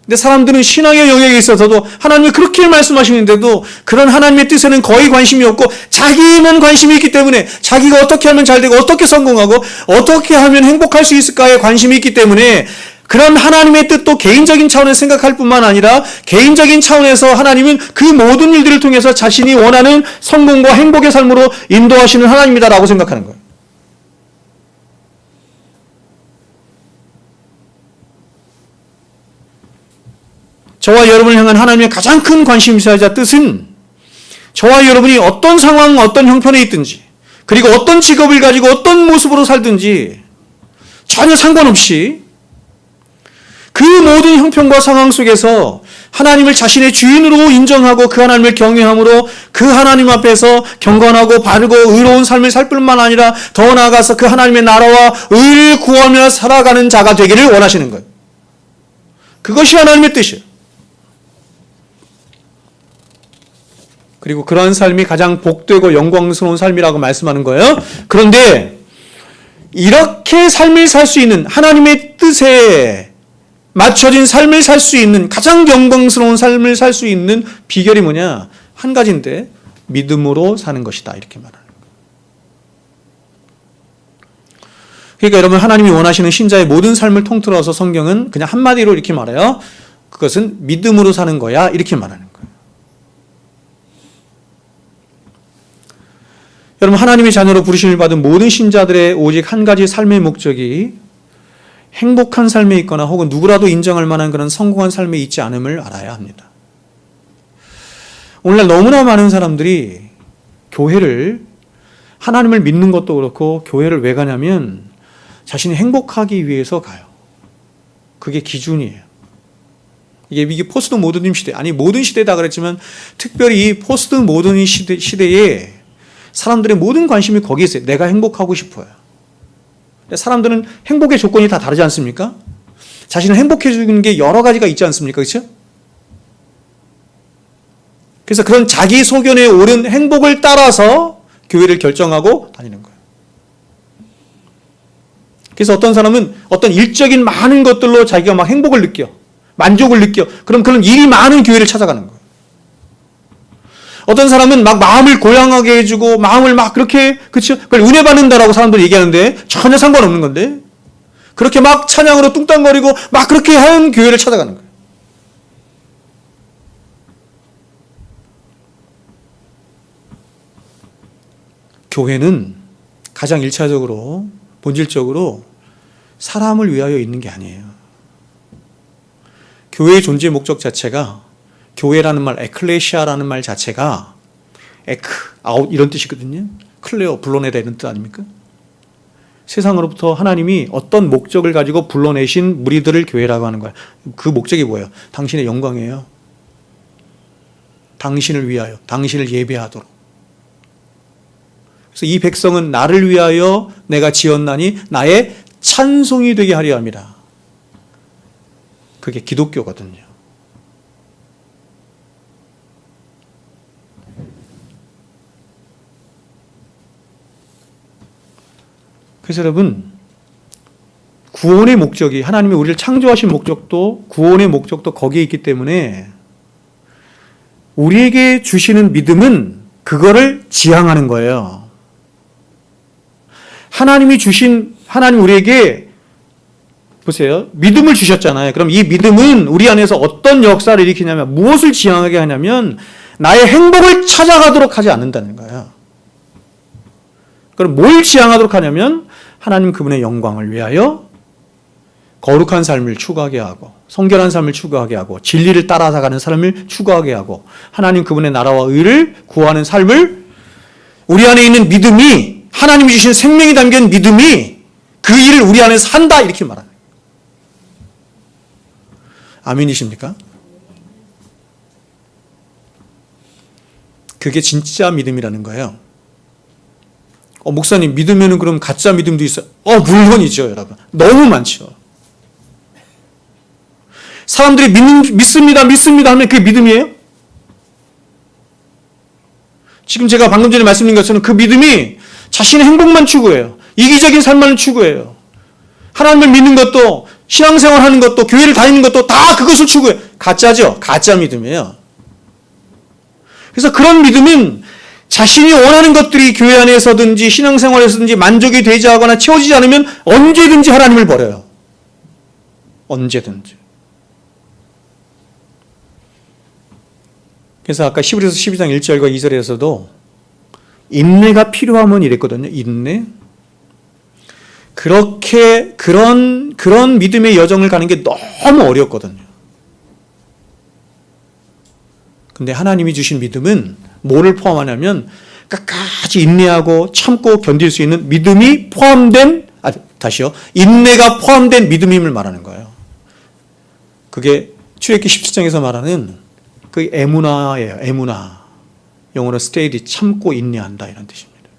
근데 사람들은 신앙의 영역에 있어서도 하나님이 그렇게 말씀하시는데도 그런 하나님의 뜻에는 거의 관심이 없고 자기만 관심이 있기 때문에 자기가 어떻게 하면 잘 되고 어떻게 성공하고 어떻게 하면 행복할 수 있을까에 관심이 있기 때문에 그런 하나님의 뜻도 개인적인 차원에서 생각할 뿐만 아니라 개인적인 차원에서 하나님은 그 모든 일들을 통해서 자신이 원하는 성공과 행복의 삶으로 인도하시는 하나님이다라고 생각하는 거예요. 저와 여러분을 향한 하나님의 가장 큰 관심사이자 뜻은 저와 여러분이 어떤 상황, 어떤 형편에 있든지 그리고 어떤 직업을 가지고 어떤 모습으로 살든지 전혀 상관없이 그 모든 형편과 상황 속에서 하나님을 자신의 주인으로 인정하고 그 하나님을 경외함으로 그 하나님 앞에서 경건하고 바르고 의로운 삶을 살 뿐만 아니라 더 나아가서 그 하나님의 나라와 의를 구하며 살아가는 자가 되기를 원하시는 거예요. 그것이 하나님의 뜻이에요. 그리고 그러한 삶이 가장 복되고 영광스러운 삶이라고 말씀하는 거예요. 그런데 이렇게 삶을 살 수 있는 하나님의 뜻에 맞춰진 삶을 살 수 있는 가장 영광스러운 삶을 살 수 있는 비결이 뭐냐? 한 가지인데 믿음으로 사는 것이다 이렇게 말하는 거예요. 그러니까 여러분 하나님이 원하시는 신자의 모든 삶을 통틀어서 성경은 그냥 한마디로 이렇게 말해요. 그것은 믿음으로 사는 거야 이렇게 말하는 거예요. 여러분 하나님의 자녀로 부르심을 받은 모든 신자들의 오직 한 가지 삶의 목적이 행복한 삶에 있거나 혹은 누구라도 인정할 만한 그런 성공한 삶에 있지 않음을 알아야 합니다. 오늘날 너무나 많은 사람들이 교회를, 하나님을 믿는 것도 그렇고 교회를 왜 가냐면 자신이 행복하기 위해서 가요. 그게 기준이에요. 이게 포스트 모더니즘 시대, 아니 모든 시대다 그랬지만 특별히 이 포스트 모더니즘 시대에 사람들의 모든 관심이 거기에 있어요. 내가 행복하고 싶어요. 사람들은 행복의 조건이 다 다르지 않습니까? 자신을 행복해 주는 게 여러 가지가 있지 않습니까? 그렇죠? 그래서 그런 자기 소견에 옳은 행복을 따라서 교회를 결정하고 다니는 거예요. 그래서 어떤 사람은 어떤 일적인 많은 것들로 자기가 막 행복을 느껴, 만족을 느껴. 그럼 그런 일이 많은 교회를 찾아가는 거예요. 어떤 사람은 막 마음을 고향하게 해주고 마음을 막 그렇게, 그렇죠? 그걸 은혜 받는다라고 사람들이 얘기하는데 전혀 상관없는 건데 그렇게 막 찬양으로 뚱땅거리고 막 그렇게 하는 교회를 찾아가는 거예요. 교회는 가장 1차적으로 본질적으로 사람을 위하여 있는 게 아니에요. 교회의 존재 목적 자체가, 교회라는 말, 에클레시아라는 말 자체가 아웃 이런 뜻이거든요. 클레오, 불러내다 이런 뜻 아닙니까? 세상으로부터 하나님이 어떤 목적을 가지고 불러내신 무리들을 교회라고 하는 거예요. 그 목적이 뭐예요? 당신의 영광이에요. 당신을 위하여, 당신을 예배하도록. 그래서 이 백성은 나를 위하여 내가 지었나니 나의 찬송이 되게 하려 합니다. 그게 기독교거든요. 그래서 여러분, 구원의 목적이, 하나님이 우리를 창조하신 목적도, 구원의 목적도 거기에 있기 때문에 우리에게 주시는 믿음은 그거를 지향하는 거예요. 하나님 우리에게 보세요. 믿음을 주셨잖아요. 그럼 이 믿음은 우리 안에서 어떤 역사를 일으키냐면, 무엇을 지향하게 하냐면 나의 행복을 찾아가도록 하지 않는다는 거예요. 그럼 뭘 지향하도록 하냐면 하나님 그분의 영광을 위하여 거룩한 삶을 추구하게 하고, 성결한 삶을 추구하게 하고, 진리를 따라가는 삶을 추구하게 하고, 하나님 그분의 나라와 의를 구하는 삶을, 우리 안에 있는 믿음이, 하나님이 주신 생명이 담긴 믿음이 그 일을 우리 안에서 한다, 이렇게 말하는 거예요. 아멘이십니까? 그게 진짜 믿음이라는 거예요. 목사님, 믿으면은 그럼 가짜 믿음도 있어요? 물론이죠, 여러분. 너무 많죠. 사람들이 믿습니다 하면 그게 믿음이에요? 지금 제가 방금 전에 말씀드린 것처럼 그 믿음이 자신의 행복만 추구해요. 이기적인 삶만 추구해요. 하나님을 믿는 것도, 신앙생활 하는 것도, 교회를 다니는 것도 다 그것을 추구해요. 가짜죠? 가짜 믿음이에요. 그래서 그런 믿음은 자신이 원하는 것들이 교회 안에서든지 신앙생활에서든지 만족이 되지 않거나 채워지지 않으면 언제든지 하나님을 버려요. 언제든지. 그래서 아까 히브리서 12장 1절과 2절에서도 인내가 필요하면 이랬거든요. 인내. 그렇게 그런 믿음의 여정을 가는 게 너무 어렵거든요. 근데 하나님이 주신 믿음은 뭐를 포함하냐면 끝까지 인내하고 참고 견딜 수 있는 믿음이 포함된, 인내가 포함된 믿음임을 말하는 거예요. 그게 출애굽기 17장에서 말하는 그 에무나예요. 에무나. 영어로 스테이디, 참고 인내한다, 이런 뜻입니다.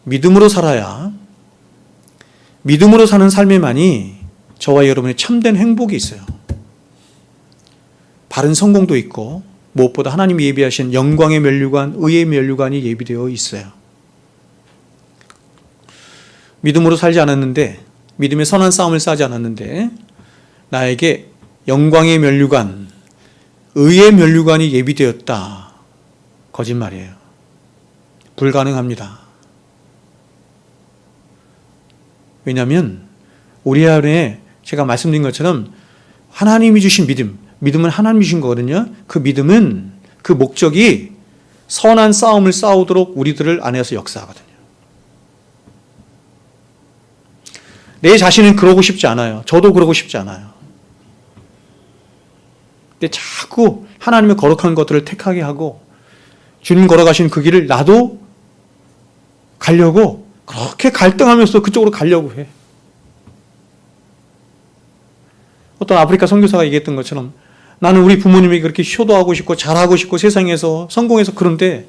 믿음으로 살아야, 믿음으로 사는 삶에만이 저와 여러분의 참된 행복이 있어요. 바른 성공도 있고 무엇보다 하나님이 예비하신 영광의 면류관, 의의 면류관이 예비되어 있어요. 믿음으로 살지 않았는데, 믿음의 선한 싸움을 싸지 않았는데 나에게 영광의 면류관, 의의 면류관이 예비되었다. 거짓말이에요. 불가능합니다. 왜냐하면 우리 안에 제가 말씀드린 것처럼 하나님이 주신 믿음은 하나님이 주신 거거든요. 그 믿음은, 그 목적이 선한 싸움을 싸우도록 우리들을 안에서 역사하거든요. 내 자신은 그러고 싶지 않아요. 저도 그러고 싶지 않아요. 근데 자꾸 하나님의 거룩한 것들을 택하게 하고 주님 걸어가신 그 길을 나도 가려고 그렇게 갈등하면서 그쪽으로 가려고 해. 어떤 아프리카 선교사가 얘기했던 것처럼 나는 우리 부모님이 그렇게 효도하고 싶고 잘하고 싶고 세상에서 성공해서 그런데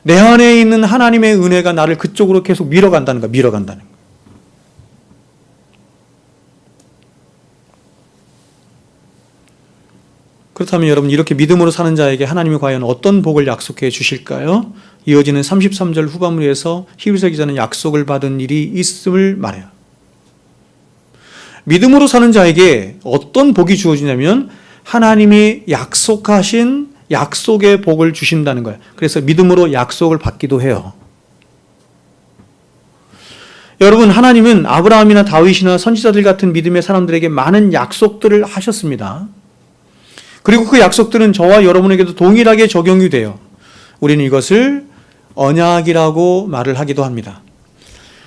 내 안에 있는 하나님의 은혜가 나를 그쪽으로 계속 밀어간다는 거야. 밀어간다는 거야. 그렇다면 여러분 이렇게 믿음으로 사는 자에게 하나님이 과연 어떤 복을 약속해 주실까요? 이어지는 33절 후반부에서 히브리서 기자는 약속을 받은 일이 있음을 말해요. 믿음으로 사는 자에게 어떤 복이 주어지냐면 하나님이 약속하신 약속의 복을 주신다는 거예요. 그래서 믿음으로 약속을 받기도 해요. 여러분 하나님은 아브라함이나 다윗이나 선지자들 같은 믿음의 사람들에게 많은 약속들을 하셨습니다. 그리고 그 약속들은 저와 여러분에게도 동일하게 적용이 돼요. 우리는 이것을 언약이라고 말을 하기도 합니다.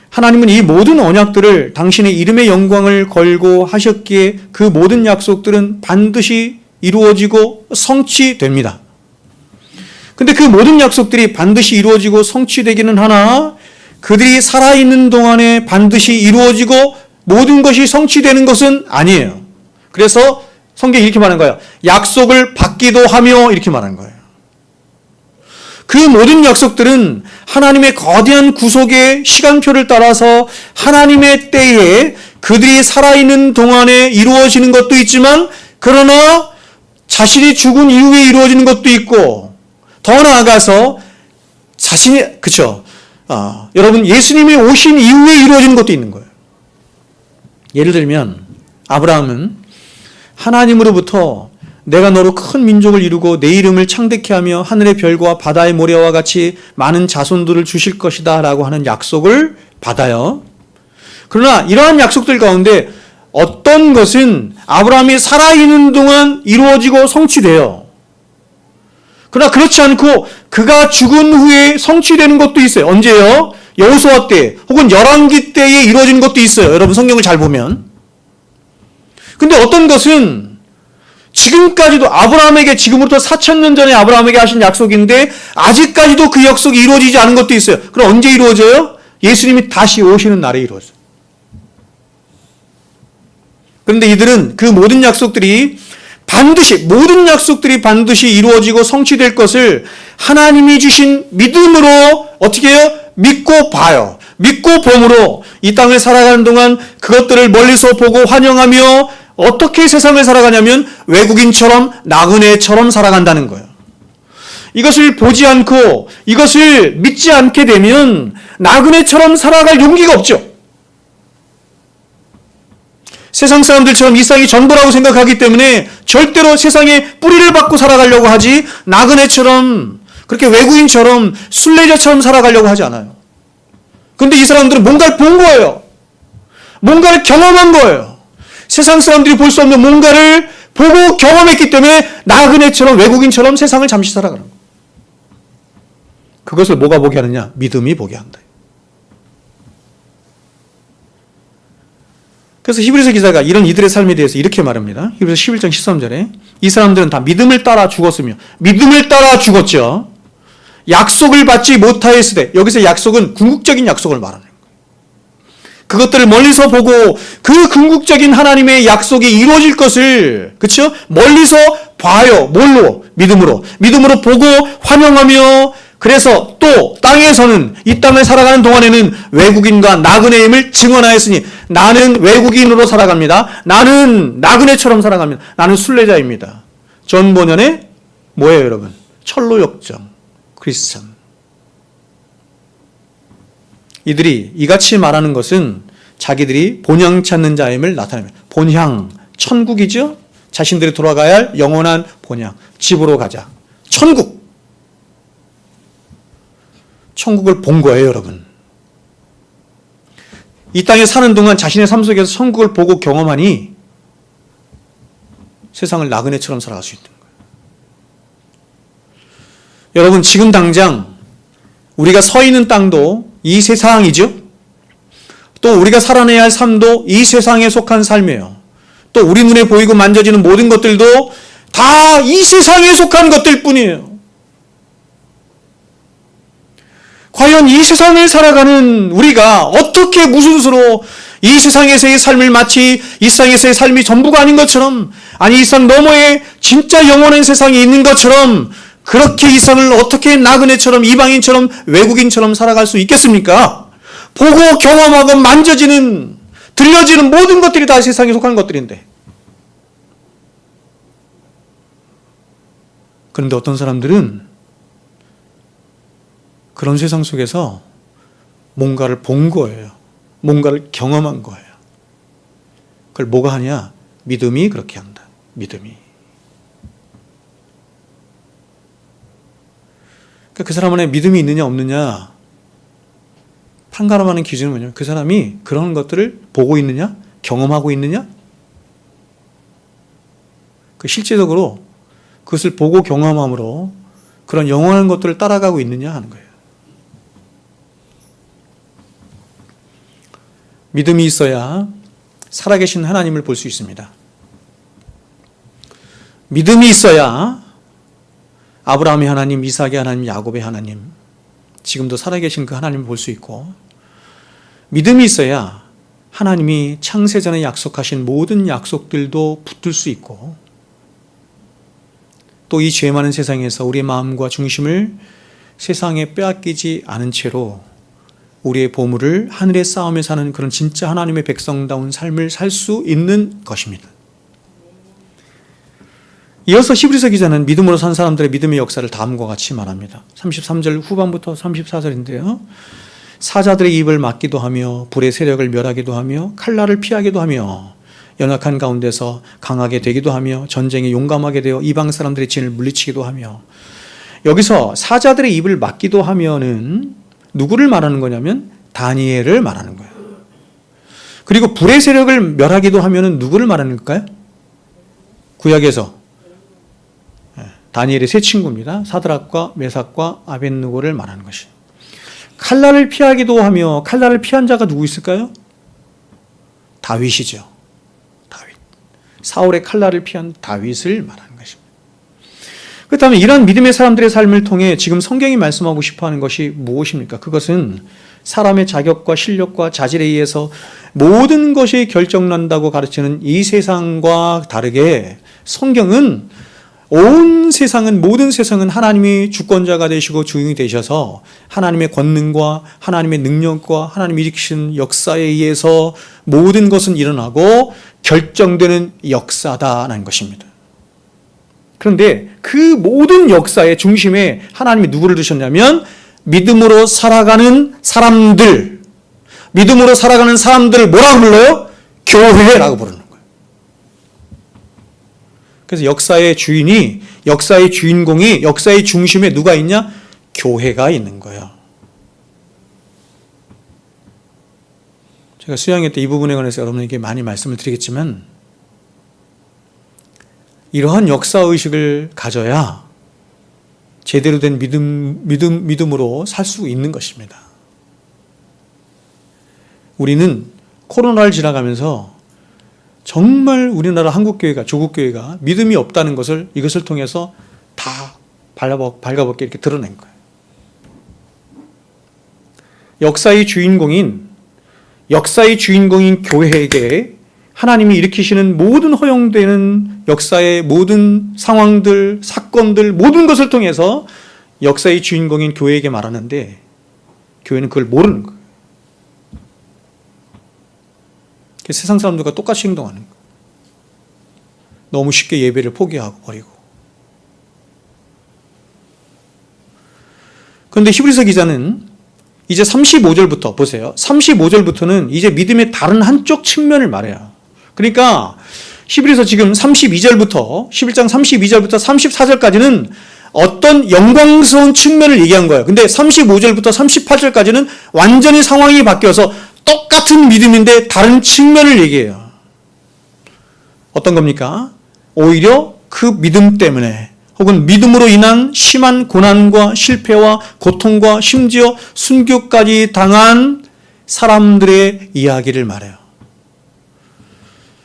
하나님은 이 모든 언약들을 당신의 이름의 영광을 걸고 하셨기에 그 모든 약속들은 반드시 이루어지고 성취됩니다. 근데 그 모든 약속들이 반드시 이루어지고 성취되기는 하나 그들이 살아있는 동안에 반드시 이루어지고 모든 것이 성취되는 것은 아니에요. 그래서 성경이 이렇게 말하는 거예요. 약속을 받기도 하며 이렇게 말하는 거예요. 그 모든 약속들은 하나님의 거대한 구속의 시간표를 따라서 하나님의 때에 그들이 살아있는 동안에 이루어지는 것도 있지만 그러나 자신이 죽은 이후에 이루어지는 것도 있고 더 나아가서 자신이 그렇죠. 여러분 예수님이 오신 이후에 이루어지는 것도 있는 거예요. 예를 들면 아브라함은 하나님으로부터 내가 너로 큰 민족을 이루고 내 이름을 창대케 하며 하늘의 별과 바다의 모래와 같이 많은 자손들을 주실 것이다 라고 하는 약속을 받아요. 그러나 이러한 약속들 가운데 어떤 것은 아브라함이 살아있는 동안 이루어지고 성취돼요. 그러나 그렇지 않고 그가 죽은 후에 성취되는 것도 있어요. 언제요? 여호수아 때 혹은 열왕기 때에 이루어지는 것도 있어요. 여러분 성경을 잘 보면. 근데 어떤 것은 지금까지도 아브라함에게 지금부터 4,000년 전에 아브라함에게 하신 약속인데 아직까지도 그 약속이 이루어지지 않은 것도 있어요. 그럼 언제 이루어져요? 예수님이 다시 오시는 날에 이루어져요. 그런데 이들은 그 모든 약속들이 모든 약속들이 반드시 이루어지고 성취될 것을 하나님이 주신 믿음으로 어떻게 해요? 믿고 봐요. 믿고 봄으로 이 땅을 살아가는 동안 그것들을 멀리서 보고 환영하며 어떻게 세상을 살아가냐면 외국인처럼 나그네처럼 살아간다는 거예요. 이것을 보지 않고 이것을 믿지 않게 되면 나그네처럼 살아갈 용기가 없죠. 세상 사람들처럼 이 세상이 전부라고 생각하기 때문에 절대로 세상에 뿌리를 받고 살아가려고 하지 나그네처럼 그렇게 외국인처럼 순례자처럼 살아가려고 하지 않아요. 그런데 이 사람들은 뭔가를 본 거예요. 뭔가를 경험한 거예요. 세상 사람들이 볼 수 없는 뭔가를 보고 경험했기 때문에 나그네처럼 외국인처럼 세상을 잠시 살아가는 거예요. 그것을 뭐가 보게 하느냐? 믿음이 보게 한다. 그래서 히브리서 기자가 이런 이들의 삶에 대해서 이렇게 말합니다. 히브리서 11장 13절에 이 사람들은 다 믿음을 따라 죽었으며 믿음을 따라 죽었죠. 약속을 받지 못하였으되 여기서 약속은 궁극적인 약속을 말하는 거예요. 그것들을 멀리서 보고 그 궁극적인 하나님의 약속이 이루어질 것을 그렇죠? 멀리서 봐요. 뭘로? 믿음으로 보고 환영하며 그래서 또 땅에서는 이 땅을 살아가는 동안에는 외국인과 나그네임을 증언하였으니 나는 외국인으로 살아갑니다. 나는 나그네처럼 살아갑니다. 나는 순례자입니다. 전 번연에 뭐예요 여러분? 철로역정 크리스찬. 이들이 이같이 말하는 것은 자기들이 본향 찾는 자임을 나타냅니다. 본향, 천국이죠? 자신들이 돌아가야 할 영원한 본향, 집으로 가자. 천국을 본 거예요, 여러분. 이 땅에 사는 동안 자신의 삶 속에서 천국을 보고 경험하니 세상을 나그네처럼 살아갈 수 있는 거예요. 여러분, 지금 당장 우리가 서 있는 땅도 이 세상이죠? 또 우리가 살아내야 할 삶도 이 세상에 속한 삶이에요. 또 우리 눈에 보이고 만져지는 모든 것들도 다 이 세상에 속한 것들 뿐이에요. 과연 이 세상을 살아가는 우리가 어떻게 무슨 수로 이 세상에서의 삶을 마치 이 세상에서의 삶이 전부가 아닌 것처럼, 아니 이 세상 너머에 진짜 영원한 세상이 있는 것처럼 그렇게 이 세상을 어떻게 나그네처럼 이방인처럼 외국인처럼 살아갈 수 있겠습니까? 보고 경험하고 만져지는, 들려지는 모든 것들이 다 세상에 속한 것들인데. 그런데 어떤 사람들은 그런 세상 속에서 뭔가를 본 거예요. 뭔가를 경험한 거예요. 그걸 뭐가 하냐? 믿음이 그렇게 한다. 믿음이. 그러니까 그 사람 안에 믿음이 있느냐 없느냐 판가름하는 기준은 뭐냐면 그 사람이 그런 것들을 보고 있느냐? 경험하고 있느냐? 그 실제적으로 그것을 보고 경험함으로 그런 영원한 것들을 따라가고 있느냐 하는 거예요. 믿음이 있어야 살아계신 하나님을 볼 수 있습니다. 믿음이 있어야 아브라함의 하나님, 이삭의 하나님, 야곱의 하나님, 지금도 살아계신 그 하나님을 볼 수 있고, 믿음이 있어야 하나님이 창세전에 약속하신 모든 약속들도 붙들 수 있고, 또 이 죄 많은 세상에서 우리의 마음과 중심을 세상에 빼앗기지 않은 채로 우리의 보물을 하늘에 쌓으며 사는 그런 진짜 하나님의 백성다운 삶을 살 수 있는 것입니다. 이어서 히브리서 기자는 믿음으로 산 사람들의 믿음의 역사를 다음과 같이 말합니다. 33절 후반부터 34절인데요. 사자들의 입을 막기도 하며 불의 세력을 멸하기도 하며 칼날을 피하기도 하며 연약한 가운데서 강하게 되기도 하며 전쟁에 용감하게 되어 이방 사람들의 진을 물리치기도 하며, 여기서 사자들의 입을 막기도 하면은 누구를 말하는 거냐면 다니엘을 말하는 거예요. 그리고 불의 세력을 멸하기도 하면은 누구를 말하는 걸까요? 구약에서 다니엘의 세 친구입니다. 사드락과 메삭과 아벳느고를 말하는 것이에요. 칼날을 피하기도 하며, 칼날을 피한 자가 누구 있을까요? 다윗이죠. 다윗. 사울의 칼날을 피한 다윗을 말하는 것입니다. 그렇다면 이런 믿음의 사람들의 삶을 통해 지금 성경이 말씀하고 싶어하는 것이 무엇입니까? 그것은 사람의 자격과 실력과 자질에 의해서 모든 것이 결정난다고 가르치는 이 세상과 다르게 성경은 온 세상은, 모든 세상은 하나님이 주권자가 되시고 주인이 되셔서 하나님의 권능과 하나님의 능력과 하나님이 일으키신 역사에 의해서 모든 것은 일어나고 결정되는 역사다라는 것입니다. 그런데 그 모든 역사의 중심에 하나님이 누구를 두셨냐면 믿음으로 살아가는 사람들, 믿음으로 살아가는 사람들을 뭐라고 불러요? 교회라고 부르는 거예요. 그래서 역사의 주인이, 역사의 주인공이, 역사의 중심에 누가 있냐? 교회가 있는 거예요. 제가 수양회 때 이 부분에 관해서 여러분에게 많이 말씀을 드리겠지만, 이러한 역사의식을 가져야 제대로 된 믿음으로 살 수 있는 것입니다. 우리는 코로나를 지나가면서 정말 우리나라 한국교회가, 조국교회가 믿음이 없다는 것을 이것을 통해서 다 발가벗게 이렇게 드러낸 거예요. 역사의 주인공인 교회에게 하나님이 일으키시는 모든 허용되는 역사의 모든 상황들, 사건들, 모든 것을 통해서 역사의 주인공인 교회에게 말하는데 교회는 그걸 모르는 거예요. 세상 사람들과 똑같이 행동하는 거예요. 너무 쉽게 예배를 포기하고 버리고. 그런데 히브리서 기자는 이제 35절부터 보세요. 35절부터는 이제 믿음의 다른 한쪽 측면을 말해요. 그러니까 히브리서 지금 32절부터 11장 32절부터 34절까지는 어떤 영광스러운 측면을 얘기한 거예요. 근데 35절부터 38절까지는 완전히 상황이 바뀌어서 똑같은 믿음인데 다른 측면을 얘기해요. 어떤 겁니까? 오히려 그 믿음 때문에 혹은 믿음으로 인한 심한 고난과 실패와 고통과 심지어 순교까지 당한 사람들의 이야기를 말해요.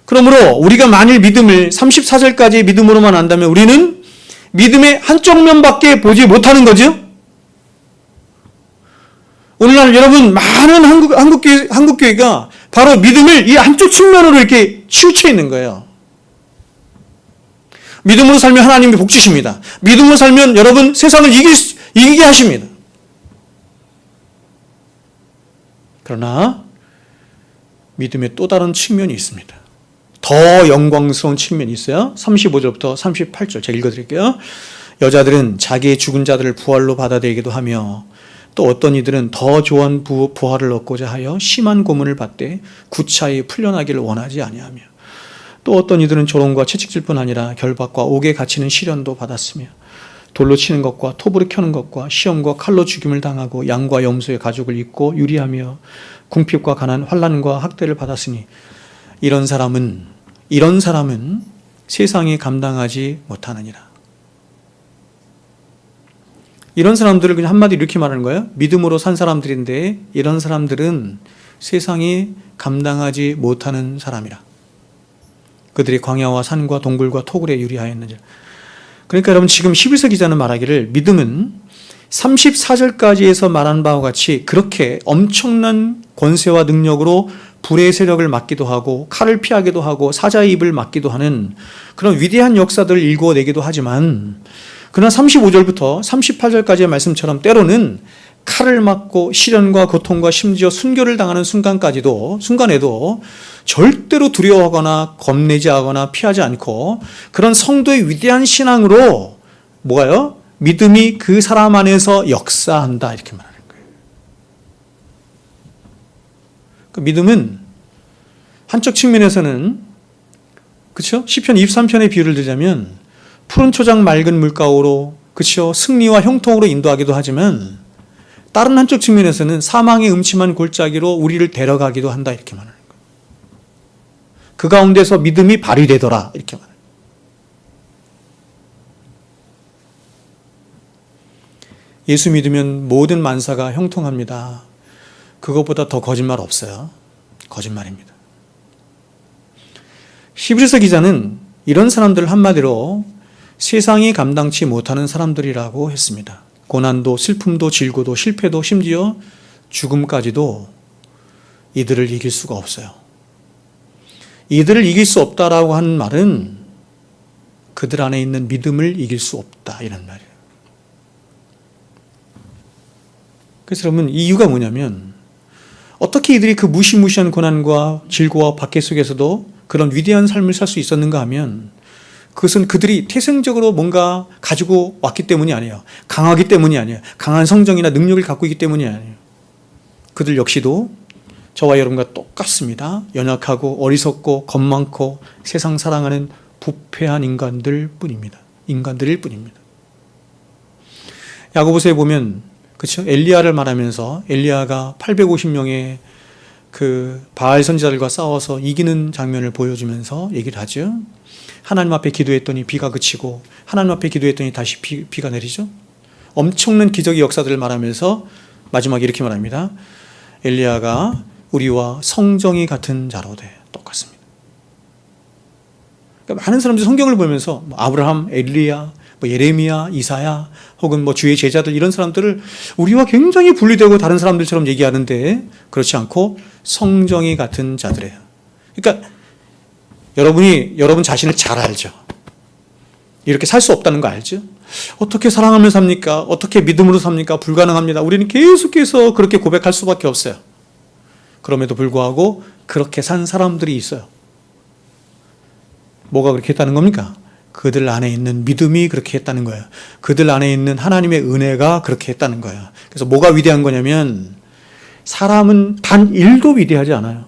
그러므로 우리가 만일 믿음을 34절까지의 믿음으로만 안다면 우리는 믿음의 한쪽 면밖에 보지 못하는 거죠. 오늘날 여러분 많은 한국교회가 바로 믿음을 이 한쪽 측면으로 이렇게 치우쳐 있는 거예요. 믿음으로 살면 하나님이 복 주십니다. 믿음으로 살면 여러분 세상을 이기게 하십니다. 그러나 믿음의 또 다른 측면이 있습니다. 더 영광스러운 측면이 있어요. 35절부터 38절 제가 읽어드릴게요. 여자들은 자기의 죽은 자들을 부활로 받아들이기도 하며 또 어떤 이들은 더 좋은 부활을 얻고자 하여 심한 고문을 받되 구차히 풀려나기를 원하지 아니하며 또 어떤 이들은 조롱과 채찍질 뿐 아니라 결박과 옥에 갇히는 시련도 받았으며 돌로 치는 것과 톱으로 켜는 것과 시험과 칼로 죽임을 당하고 양과 염소의 가죽을 입고 유리하며 궁핍과 가난 환난과 학대를 받았으니 이런 사람은 세상이 감당하지 못하느니라. 이런 사람들을 그냥 한마디로 이렇게 말하는 거예요. 믿음으로 산 사람들인데 이런 사람들은 세상이 감당하지 못하는 사람이라. 그들이 광야와 산과 동굴과 토굴에 유리하였느니라. 그러니까 여러분 지금 11서 기자는 말하기를 믿음은 34절까지에서 말한 바와 같이 그렇게 엄청난 권세와 능력으로 불의 세력을 막기도 하고 칼을 피하기도 하고 사자의 입을 막기도 하는 그런 위대한 역사들을 일궈내기도 하지만 그러나 35절부터 38절까지의 말씀처럼 때로는 칼을 맞고 시련과 고통과 심지어 순교를 당하는 순간에도 절대로 두려워하거나 겁내지 하거나 피하지 않고 그런 성도의 위대한 신앙으로 뭐가요? 믿음이 그 사람 안에서 역사한다 이렇게 말하는 거예요. 그 믿음은 한쪽 측면에서는 그렇죠? 시편 23편의 비유를 들자면 푸른 초장 맑은 물가로 그렇죠? 승리와 형통으로 인도하기도 하지만 다른 한쪽 측면에서는 사망의 음침한 골짜기로 우리를 데려가기도 한다 이렇게 말하는 거예요. 그 가운데서 믿음이 발휘되더라 이렇게 말해요. 예수 믿으면 모든 만사가 형통합니다. 그것보다 더 거짓말 없어요. 거짓말입니다. 히브리서 기자는 이런 사람들을 한마디로 세상이 감당치 못하는 사람들이라고 했습니다. 고난도 슬픔도 질고도 실패도 심지어 죽음까지도 이들을 이길 수가 없어요. 이들을 이길 수 없다라고 하는 말은 그들 안에 있는 믿음을 이길 수 없다 이런 말이에요. 그래서 여러분 이유가 뭐냐면 어떻게 이들이 그 무시무시한 고난과 질고와 박해 속에서도 그런 위대한 삶을 살 수 있었는가 하면 그것은 그들이 태생적으로 뭔가 가지고 왔기 때문이 아니에요. 강하기 때문이 아니에요. 강한 성정이나 능력을 갖고 있기 때문이 아니에요. 그들 역시도 저와 여러분과 똑같습니다. 연약하고 어리석고 겁 많고 세상 사랑하는 부패한 인간들일 뿐입니다. 야고보서에 보면 그렇죠? 엘리야를 말하면서 엘리야가 850명의 그 바알 선지자들과 싸워서 이기는 장면을 보여주면서 얘기를 하죠. 하나님 앞에 기도했더니 비가 그치고 하나님 앞에 기도했더니 다시 비가 내리죠. 엄청난 기적의 역사들을 말하면서 마지막에 이렇게 말합니다. 엘리야가 우리와 성정이 같은 자로되 똑같습니다. 그러니까 많은 사람들이 성경을 보면서 아브라함, 엘리야, 예레미야, 이사야 혹은 주의 제자들 이런 사람들을 우리와 굉장히 분리되고 다른 사람들처럼 얘기하는데 그렇지 않고 성정이 같은 자들이에요. 그러니까 여러분 자신을 잘 알죠. 이렇게 살 수 없다는 거 알죠? 어떻게 사랑하며 삽니까? 어떻게 믿음으로 삽니까? 불가능합니다. 우리는 계속해서 그렇게 고백할 수밖에 없어요. 그럼에도 불구하고 그렇게 산 사람들이 있어요. 뭐가 그렇게 했다는 겁니까? 그들 안에 있는 믿음이 그렇게 했다는 거예요. 그들 안에 있는 하나님의 은혜가 그렇게 했다는 거예요. 그래서 뭐가 위대한 거냐면 사람은 단 1도 위대하지 않아요.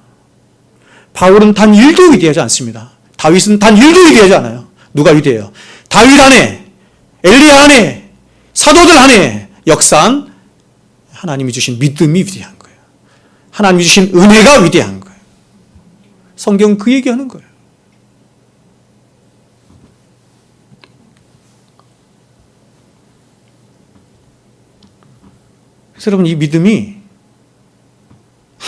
바울은 단 1도 위대하지 않습니다. 다윗은 단 1도 위대하지 않아요. 누가 위대해요? 다윗 안에, 엘리야 안에, 사도들 안에 역사한 하나님이 주신 믿음이 위대한 거예요. 하나님이 주신 은혜가 위대한 거예요. 성경 그 얘기하는 거예요. 그래서 여러분 이 믿음이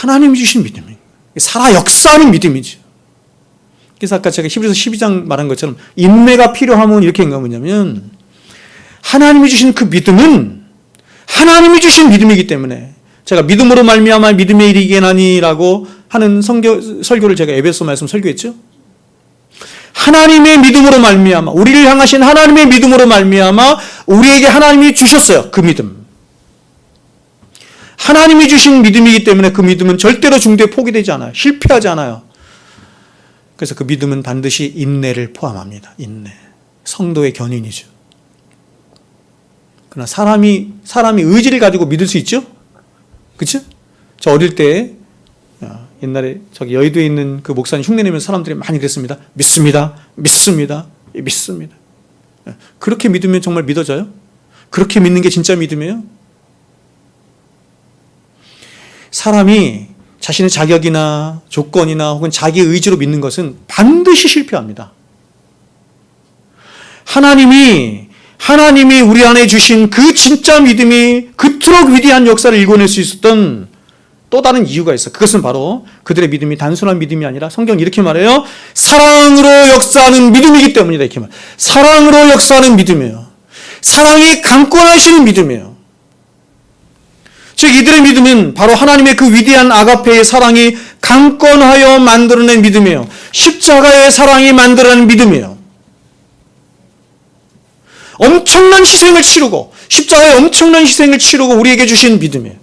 하나님이 주신 믿음이에요. 살아 역사하는 믿음이죠. 그래서 아까 제가 히브리서 12장 말한 것처럼 인내가 필요하면 이렇게 한 거 뭐냐면 하나님이 주신 그 믿음은 하나님이 주신 믿음이기 때문에 제가 믿음으로 말미암아 믿음에 이르게 나니라고 하는 설교를 제가 에베소 말씀 설교했죠. 하나님의 믿음으로 말미암아 우리를 향하신 하나님의 믿음으로 말미암아 우리에게 하나님이 주셨어요. 그 믿음. 하나님이 주신 믿음이기 때문에 그 믿음은 절대로 중도에 포기되지 않아요. 실패하지 않아요. 그래서 그 믿음은 반드시 인내를 포함합니다. 인내. 성도의 견인이죠. 그러나 사람이 의지를 가지고 믿을 수 있죠? 그렇죠? 저 어릴 때 옛날에 저기 여의도에 있는 그 목사님 흉내내면서 사람들이 많이 그랬습니다. 믿습니다. 믿습니다. 믿습니다. 그렇게 믿으면 정말 믿어져요? 그렇게 믿는 게 진짜 믿음이에요? 사람이 자신의 자격이나 조건이나 혹은 자기 의지로 믿는 것은 반드시 실패합니다. 하나님이 우리 안에 주신 그 진짜 믿음이 그토록 위대한 역사를 일궈낼 수 있었던 또 다른 이유가 있어요. 그것은 바로 그들의 믿음이 단순한 믿음이 아니라 성경은 이렇게 말해요. 사랑으로 역사하는 믿음이기 때문이다. 이렇게 말. 사랑으로 역사하는 믿음이에요. 사랑이 강권하시는 믿음이에요. 즉 이들의 믿음은 바로 하나님의 그 위대한 아가페의 사랑이 강권하여 만들어낸 믿음이에요. 십자가의 사랑이 만들어낸 믿음이에요. 엄청난 희생을 치르고 십자가의 엄청난 희생을 치르고 우리에게 주신 믿음이에요.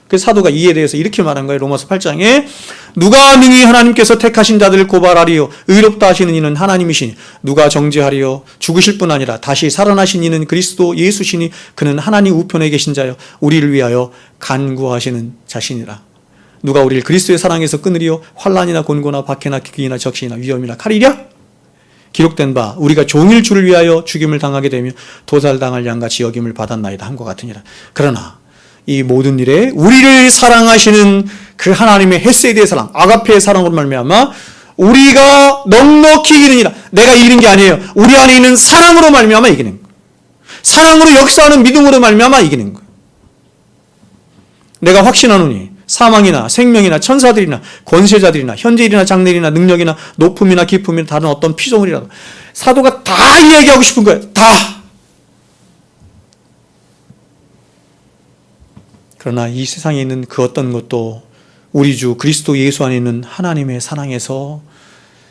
그래서 사도가 이에 대해서 이렇게 말한 거예요. 로마서 8장에 누가 능히 하나님께서 택하신 자들을 고발하리요 의롭다 하시는 이는 하나님이시니 누가 정죄하리요 죽으실 뿐 아니라 다시 살아나신 이는 그리스도 예수시니 그는 하나님 우편에 계신 자요 우리를 위하여 간구하시는 자신이라. 누가 우리를 그리스도의 사랑에서 끊으리요 환난이나 곤고나 박해나 기근이나 적신이나 위험이나 칼이랴. 기록된 바 우리가 종일 주를 위하여 죽임을 당하게 되며 도살당할 양같이 여김을 받았나이다 함과 같으니라. 그러나 이 모든 일에 우리를 사랑하시는 그 하나님의 헤세드의 사랑, 아가페의 사랑으로 말미암아 우리가 넉넉히 이기느니라. 내가 이기는 게 아니에요. 우리 안에 있는 사랑으로 말미암아 이기는 거예요. 사랑으로 역사하는 믿음으로 말미암아 이기는 거예요. 내가 확신하노니 사망이나 생명이나 천사들이나 권세자들이나 현재일이나 장래일이나 능력이나 높음이나 깊음이나 다른 어떤 피조물이라도 사도가 다 이야기하고 싶은 거예요. 다. 그러나 이 세상에 있는 그 어떤 것도 우리 주 그리스도 예수 안에 있는 하나님의 사랑에서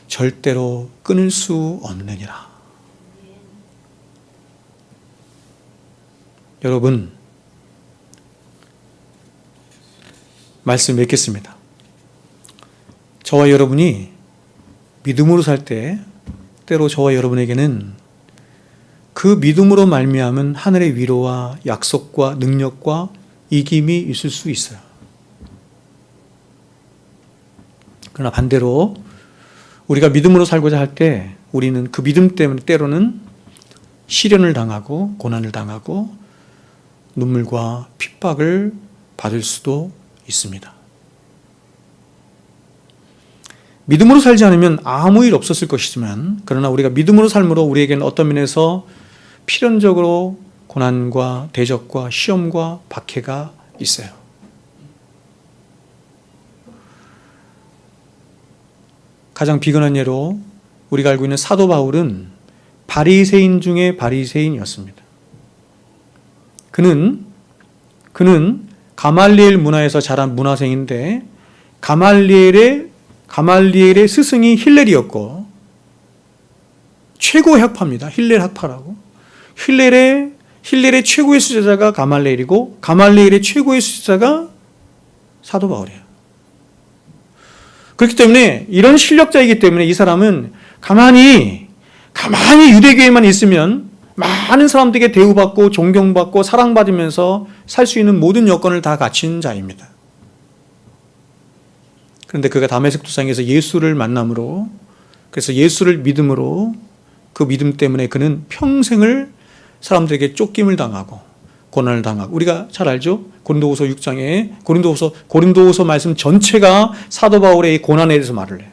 절대로 끊을 수 없느니라. 여러분, 말씀 맺겠습니다. 저와 여러분이 믿음으로 살 때 때로 저와 여러분에게는 그 믿음으로 말미암은 하늘의 위로와 약속과 능력과 이김이 있을 수 있어요. 그러나 반대로 우리가 믿음으로 살고자 할 때 우리는 그 믿음 때문에 때로는 시련을 당하고 고난을 당하고 눈물과 핍박을 받을 수도 있습니다. 믿음으로 살지 않으면 아무 일 없었을 것이지만 그러나 우리가 믿음으로 삶으로 우리에게는 어떤 면에서 필연적으로 고난과 대적과 시험과 박해가 있어요. 가장 비근한 예로 우리가 알고 있는 사도 바울은 바리새인 중에 바리새인이었습니다. 그는 가말리엘 문화에서 자란 문화생인데 가말리엘의 스승이 힐렐이었고 최고의 학파입니다. 힐렐 학파라고. 힐렐의 최고의 수제자가 가말리엘이고 가말리엘의 최고의 수제자가 사도 바울이에요. 그렇기 때문에 이런 실력자이기 때문에 이 사람은 가만히 유대교에만 있으면 많은 사람들에게 대우받고 존경받고 사랑받으면서 살 수 있는 모든 여건을 다 갖춘 자입니다. 그런데 그가 다메섹 도상에서 예수를 만남으로 그래서 예수를 믿음으로 그 믿음 때문에 그는 평생을 사람들에게 쫓김을 당하고 고난을 당하고 우리가 잘 알죠? 고린도후서 6장에 고린도후서 말씀 전체가 사도 바울의 고난에 대해서 말을 해요.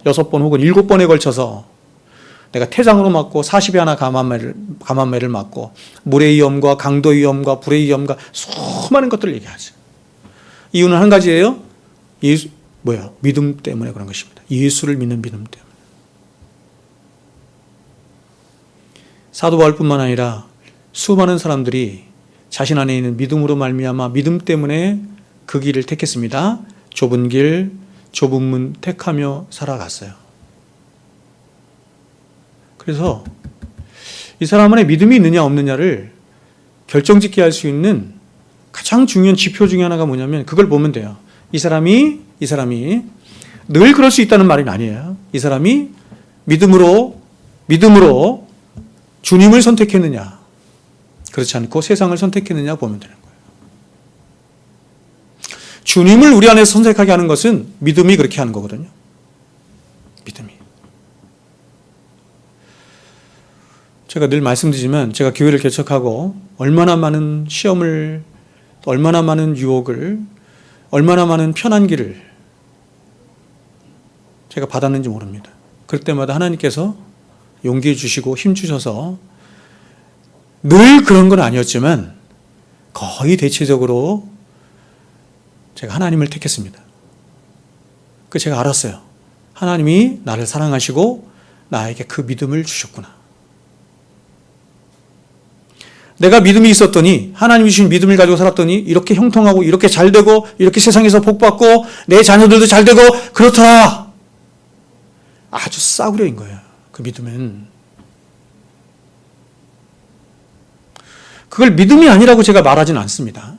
6번 혹은 7번에 걸쳐서 내가 태장으로 맞고 40여 하나 감한매를 맞고 물의 위험과 강도 위험과 불의 위험과 수많은 것들을 얘기하죠. 이유는 한 가지예요. 믿음 때문에 그런 것입니다. 예수를 믿는 믿음 때문에. 사도 바울뿐만 아니라 수많은 사람들이 자신 안에 있는 믿음으로 말미암아 믿음 때문에 그 길을 택했습니다. 좁은 길, 좁은 문 택하며 살아갔어요. 그래서 이 사람 안에 믿음이 있느냐 없느냐를 결정짓게 할 수 있는 가장 중요한 지표 중에 하나가 뭐냐면 그걸 보면 돼요. 이 사람이 늘 그럴 수 있다는 말은 아니에요. 이 사람이 믿음으로 주님을 선택했느냐, 그렇지 않고 세상을 선택했느냐 보면 되는 거예요. 주님을 우리 안에 선택하게 하는 것은 믿음이 그렇게 하는 거거든요. 믿음이. 제가 늘 말씀드리지만 제가 교회를 개척하고 얼마나 많은 시험을, 얼마나 많은 유혹을, 얼마나 많은 편한 길을 제가 받았는지 모릅니다. 그럴 때마다 하나님께서 용기 주시고 힘 주셔서 늘 그런 건 아니었지만 거의 대체적으로 제가 하나님을 택했습니다. 그 제가 알았어요. 하나님이 나를 사랑하시고 나에게 그 믿음을 주셨구나. 내가 믿음이 있었더니, 하나님이 주신 믿음을 가지고 살았더니 이렇게 형통하고 이렇게 잘 되고 이렇게 세상에서 복받고 내 자녀들도 잘 되고 그렇더라. 아주 싸구려인 거예요. 그 믿음은. 그걸 믿음이 아니라고 제가 말하지는 않습니다.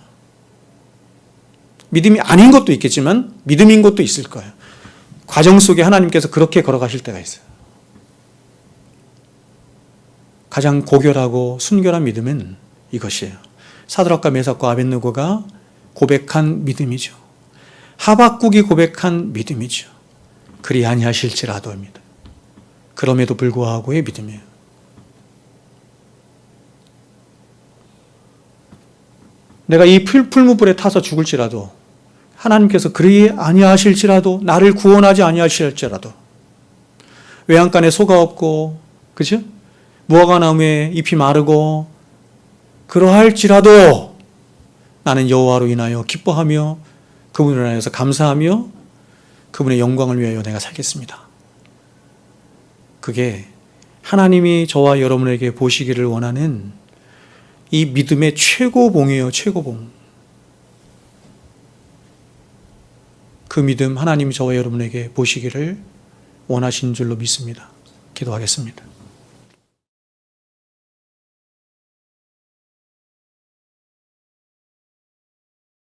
믿음이 아닌 것도 있겠지만 믿음인 것도 있을 거예요. 과정 속에 하나님께서 그렇게 걸어가실 때가 있어요. 가장 고결하고 순결한 믿음은 이것이에요. 사드락과 메삭과 아벳느고가 고백한 믿음이죠. 하박국이 고백한 믿음이죠. 그리 아니하실지라도입니다. 그럼에도 불구하고의 믿음이에요. 내가 이 풀무불에 타서 죽을지라도 하나님께서 그리 아니하실지라도, 나를 구원하지 아니하실지라도, 외양간에 소가 없고, 그죠? 무화과 나무에 잎이 마르고 그러할지라도 나는 여호와로 인하여 기뻐하며 그분을 인하여서 감사하며 그분의 영광을 위하여 내가 살겠습니다. 그게 하나님이 저와 여러분에게 보시기를 원하는 이 믿음의 최고봉이에요. 최고봉. 그 믿음 하나님이 저와 여러분에게 보시기를 원하신 줄로 믿습니다. 기도하겠습니다.